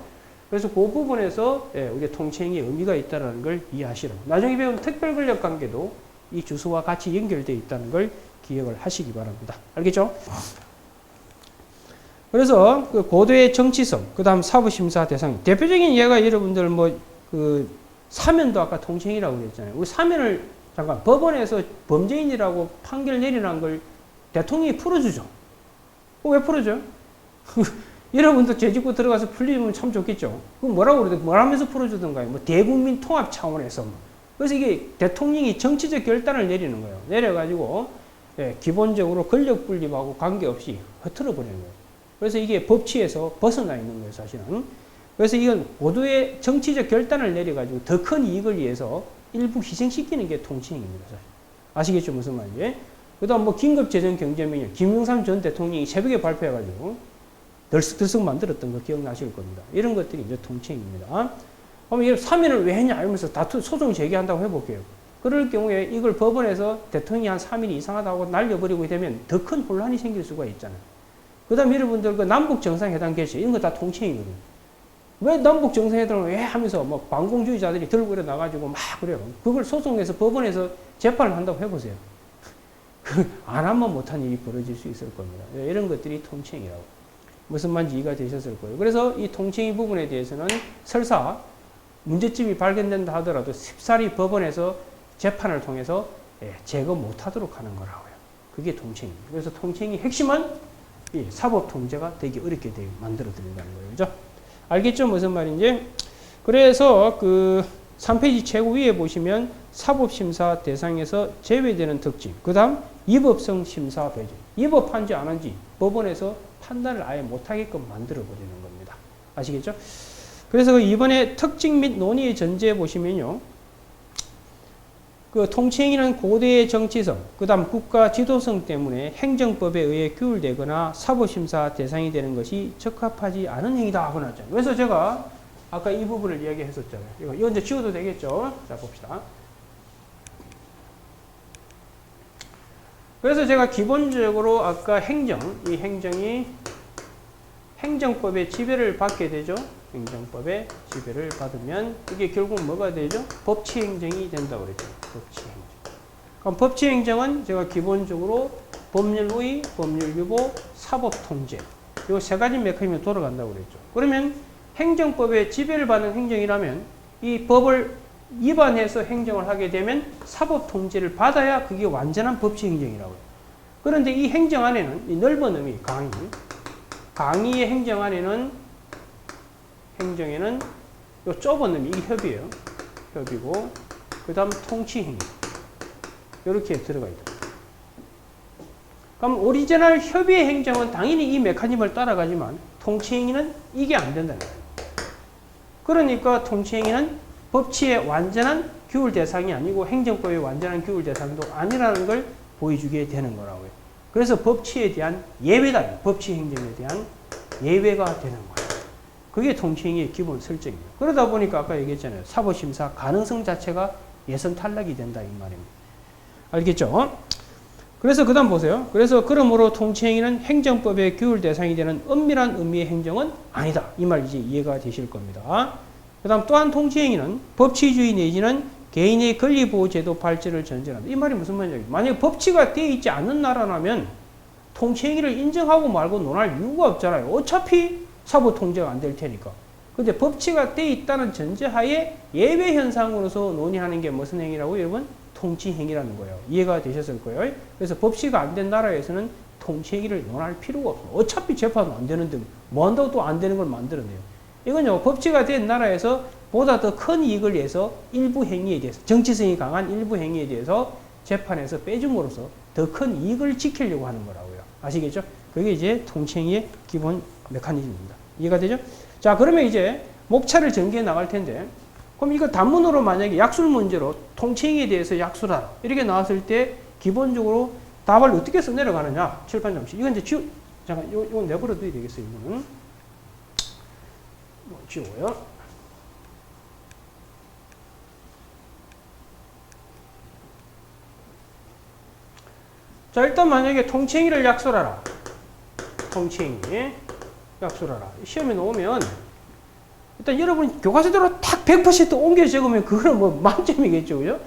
그래서 그 부분에서 우리가 통치행위의 의미가 있다는 걸 이해하시라고. 나중에 배운 특별권력관계도 이 주소와 같이 연결되어 있다는 걸 기억을 하시기 바랍니다. 알겠죠? 그래서 그 고도의 정치성, 그 다음 사법심사 대상. 대표적인 예가 여러분들 사면도 아까 통치행위라고 그랬잖아요. 우리 사면을 잠깐 법원에서 범죄인이라고 판결 내리는 걸 대통령이 풀어주죠. 왜 풀어줘요? 여러분도 죄짓고 들어가서 풀리면 참 좋겠죠. 그럼 뭐라고 그러든 뭘 하면서 풀어주던가요? 뭐 대국민 통합 차원에서. 그래서 이게 대통령이 정치적 결단을 내리는 거예요. 내려가지고 기본적으로 권력 분립하고 관계없이 흐트러 버리는 거예요. 그래서 이게 법치에서 벗어나 있는 거예요, 사실은. 그래서 이건 모두의 정치적 결단을 내려가지고 더 큰 이익을 위해서 일부 희생시키는 게 통치행위입니다. 사실. 아시겠죠? 무슨 말인지. 그 다음 긴급재정경제명령. 김영삼 전 대통령이 새벽에 발표해가지고 들썩들썩 만들었던 거 기억나실 겁니다. 이런 것들이 이제 통치행위입니다. 그럼 이 사면을 왜 했냐 이러면서 소송 제기한다고 해볼게요. 그럴 경우에 이걸 법원에서 대통령이 한 3일이 이상하다고 날려버리고 되면 더 큰 혼란이 생길 수가 있잖아요. 그 다음 여러분들 남북정상회담 개시 이런 거 다 통치행위거든요. 왜 남북 정상회담을 왜 하면서 뭐 반공주의자들이 들고 일어나가지고 막 그래요. 그걸 소송해서 법원에서 재판을 한다고 해보세요. 안 하면 못한 일이 벌어질 수 있을 겁니다. 이런 것들이 통치행위라고. 무슨 말인지 이해가 되셨을 거예요. 그래서 이 통치행위 부분에 대해서는 설사 문제점이 발견된다 하더라도 쉽사리 법원에서 재판을 통해서 제거 못하도록 하는 거라고요. 그게 통치행위입니다. 그래서 통치행위 핵심은 이 사법 통제가 되게 어렵게 만들어 드린다는 거예요. 그죠? 알겠죠? 무슨 말인지? 그래서 3페이지 최고 위에 보시면 사법심사 대상에서 제외되는 특징. 그 다음 위법성 심사 배제. 위법한지 안 한지 법원에서 판단을 아예 못하게끔 만들어 버리는 겁니다. 아시겠죠? 그래서 이번에 특징 및 논의의 전제에 보시면요. 그 통치행위는 고대의 정치성, 그 다음 국가 지도성 때문에 행정법에 의해 규율되거나 사법심사 대상이 되는 것이 적합하지 않은 행위다 하고 나왔잖아요. 그래서 제가 아까 이 부분을 이야기했었잖아요. 이거 이제 지워도 되겠죠? 자, 봅시다. 그래서 제가 기본적으로 아까 이 행정이 행정법의 지배를 받게 되죠. 행정법의 지배를 받으면 이게 결국 뭐가 되죠? 법치행정이 된다고 그랬죠. 법치행정. 그럼 법치행정은 제가 기본적으로 법률의, 법률유보, 사법통제 이 세 가지 메커니즘이 돌아간다고 그랬죠. 그러면 행정법의 지배를 받는 행정이라면 이 법을 위반해서 행정을 하게 되면 사법통제를 받아야 그게 완전한 법치행정이라고 해요. 그런데 이 행정 안에는 이 넓은 의미, 강의의 행정 안에는 행정에는 요 좁은 의미, 이게 협의예요. 협의고, 그 다음 통치행위. 이렇게 들어가 있다. 그럼 오리지널 협의의 행정은 당연히 이 메커니즘을 따라가지만 통치행위는 이게 안 된다는 거예요. 그러니까 통치행위는 법치의 완전한 규율 대상이 아니고 행정법의 완전한 규율 대상도 아니라는 걸 보여주게 되는 거라고요. 그래서 법치에 대한 예외다. 법치 행정에 대한 예외가 되는 거예요. 그게 통치행위의 기본 설정이에요. 그러다 보니까 아까 얘기했잖아요. 사법심사 가능성 자체가 예선 탈락이 된다 이 말입니다. 알겠죠? 그래서 그 다음 보세요. 그래서 그러므로 통치행위는 행정법의 규율 대상이 되는 엄밀한 의미의 행정은 아니다. 이 말 이제 이해가 되실 겁니다. 그 다음 또한 통치행위는 법치주의 내지는 개인의 권리보호제도 발전을 전제한다. 이 말이 무슨 말이냐. 만약에 법치가 되어 있지 않는 나라라면 통치행위를 인정하고 말고 논할 이유가 없잖아요. 어차피 사법통제가 안 될 테니까. 근데 법치가 되어 있다는 전제하에 예외 현상으로서 논의하는 게 무슨 행위라고 여러분? 통치행위라는 거예요. 이해가 되셨을 거예요. 그래서 법치가 안 된 나라에서는 통치행위를 논할 필요가 없어요. 어차피 재판은 안 되는데 뭐 한다고 또 안 되는 걸 만들어내요. 이건요, 법치가 된 나라에서 보다 더 큰 이익을 위해서 일부 행위에 대해서, 정치성이 강한 일부 행위에 대해서 재판에서 빼줌으로써 더 큰 이익을 지키려고 하는 거라고요. 아시겠죠? 그게 이제 통치행위의 기본 메커니즘입니다. 이해가 되죠? 자, 그러면 이제 목차를 전개해 나갈 텐데, 그럼 이거 단문으로 만약에 약술 문제로 통치행위에 대해서 약술하라. 이렇게 나왔을 때 기본적으로 답을 어떻게 써 내려가느냐? 칠판 잠시. 이건 이제 잠깐, 이거 내버려 둬야 되겠어요, 이거는. 지워요. 자, 일단 만약에 통치행위를 약술하라. 통치행위 약술하라. 시험에 나오면 일단 여러분 교과서대로 딱 100% 옮겨 적으면 그거는 뭐 만점이겠죠, 그죠?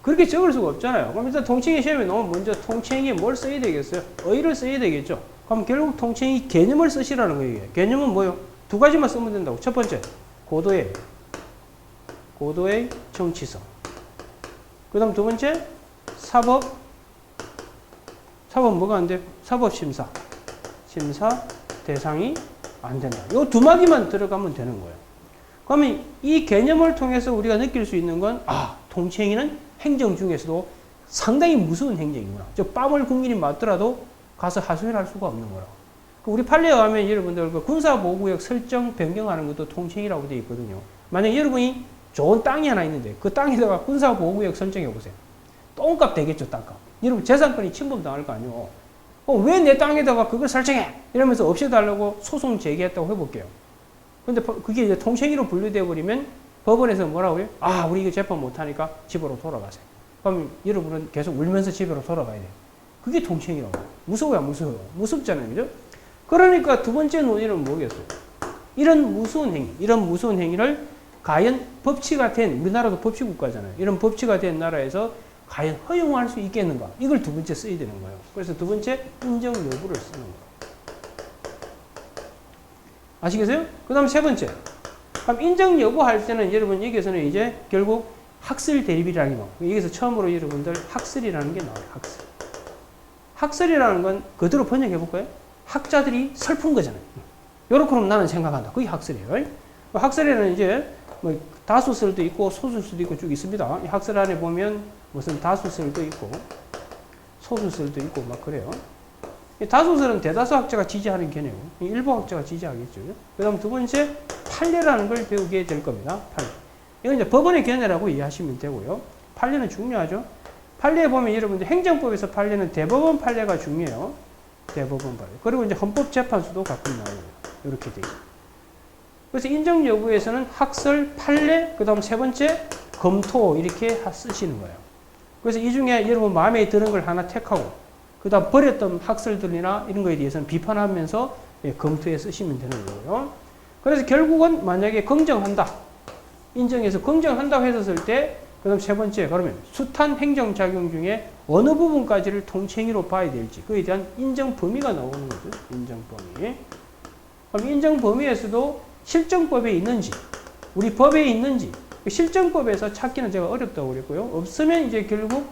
그렇게 적을 수가 없잖아요. 그럼 일단 통치행위 시험에 나오면 먼저 통치행위에 뭘 써야 되겠어요? 의를 써야 되겠죠. 그럼 결국 통치행위 개념을 쓰시라는 거예요. 개념은 뭐요? 두 가지만 쓰면 된다고. 첫 번째, 고도의 정치성. 그 다음 두 번째, 사법 뭐가 안 돼? 사법심사. 심사 대상이 안 된다. 요 두 마디만 들어가면 되는 거예요. 그러면 이 개념을 통해서 우리가 느낄 수 있는 건, 통치행위는 행정 중에서도 상당히 무서운 행정이구나. 즉, 뺨을 국민이 맞더라도 가서 하소연할 수가 없는 거라고. 우리 판례에 가면 여러분들 그 군사보호구역 설정 변경하는 것도 통치행위라고 되어 있거든요. 만약 여러분이 좋은 땅이 하나 있는데 그 땅에다가 군사보호구역 설정해 보세요. 똥값 되겠죠, 땅값. 여러분 재산권이 침범당할 거 아니에요. 왜 내 땅에다가 그걸 설정해? 이러면서 없애달라고 소송 제기했다고 해볼게요. 근데 그게 이제 통치행위로 분류되어 버리면 법원에서 뭐라고 해요? 우리 이거 재판 못하니까 집으로 돌아가세요. 그럼 여러분은 계속 울면서 집으로 돌아가야 돼요. 그게 통치행위라고. 무서워요, 무서워요. 무섭잖아요, 그죠? 그러니까 두 번째 논의는 뭐겠어요? 이런 무서운 행위를 과연 법치가 된, 우리나라도 법치국가잖아요. 이런 법치가 된 나라에서 과연 허용할 수 있겠는가? 이걸 두 번째 써야 되는 거예요. 그래서 두 번째, 인정 여부를 쓰는 거예요. 아시겠어요? 그 다음 세 번째. 그럼 인정 여부 할 때는 여러분 여기서는 이제 결국 학설 대립이라는 거. 여기서 처음으로 여러분들 학설이라는 게 나와요. 학설. 학설이라는 건 그대로 번역해 볼까요? 학자들이 설픈 거잖아요. 요렇게 나는 생각한다. 그게 학설이에요. 학설에는 이제 뭐 다수설도 있고 소수설도 있고 쭉 있습니다. 학설 안에 보면 무슨 다수설도 있고 소수설도 있고 막 그래요. 다수설은 대다수 학자가 지지하는 견해고 일부 학자가 지지하겠죠. 그 다음 두 번째 판례라는 걸 배우게 될 겁니다. 판례. 이건 이제 법원의 견해라고 이해하시면 되고요. 판례는 중요하죠. 판례에 보면 여러분들 행정법에서 판례는 대법원 판례가 중요해요. 대법원 판례. 그리고 이제 헌법재판소도 가끔 나오고 이렇게 되죠. 그래서 인정 여부에서는 학설, 판례, 그 다음 세 번째 검토 이렇게 쓰시는 거예요. 그래서 이 중에 여러분 마음에 드는 걸 하나 택하고 그 다음 버렸던 학설들이나 이런 거에 대해서는 비판하면서 검토해 쓰시면 되는 거예요. 그래서 결국은 만약에 긍정한다. 인정해서 긍정한다고 했었을 때 그 다음 세 번째 그러면 숱한 행정작용 중에 어느 부분까지를 통칭의로 봐야 될지 그에 대한 인정 범위가 나오는 거죠. 인정 범위. 그럼 인정 범위에서도 실정법에 있는지 우리 법에 있는지 실정법에서 찾기는 제가 어렵다고 그랬고요. 없으면 이제 결국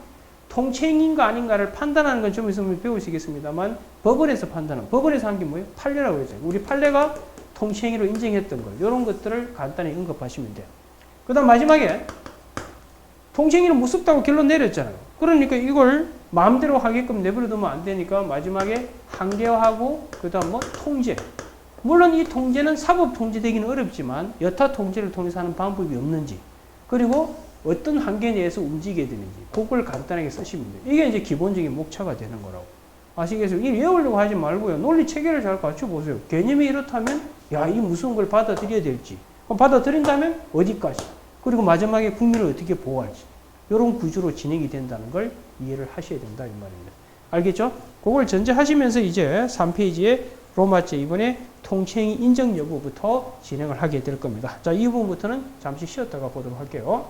통칭인가 아닌가를 판단하는 건 좀 있으면 배우시겠습니다만 법원에서 판단하는 법원에서 한 게 뭐예요? 판례라고 그랬죠. 우리 판례가 통칭의로 인정했던 것 이런 것들을 간단히 언급하시면 돼요. 그 다음 마지막에 통칭의는 무섭다고 결론 내렸잖아요. 그러니까 이걸 마음대로 하게끔 내버려두면 안 되니까 마지막에 한계화하고 그 다음 뭐 통제. 물론 이 통제는 사법 통제되기는 어렵지만 여타 통제를 통해서 하는 방법이 없는지 그리고 어떤 한계 내에서 움직여야 되는지 그걸 간단하게 쓰시면 돼요. 이게 이제 기본적인 목차가 되는 거라고. 아시겠어요? 이 외우려고 하지 말고요. 논리 체계를 잘 갖춰보세요. 개념이 이렇다면 야, 이 무서운 걸 받아들여야 될지 받아들인다면 어디까지 그리고 마지막에 국민을 어떻게 보호할지 이런 구조로 진행이 된다는 걸 이해를 하셔야 된다 이 말입니다. 알겠죠? 그걸 전제하시면서 이제 3페이지에 로마제 이번에 통칭의 인정 여부부터 진행을 하게 될 겁니다. 자, 이 부분부터는 잠시 쉬었다가 보도록 할게요.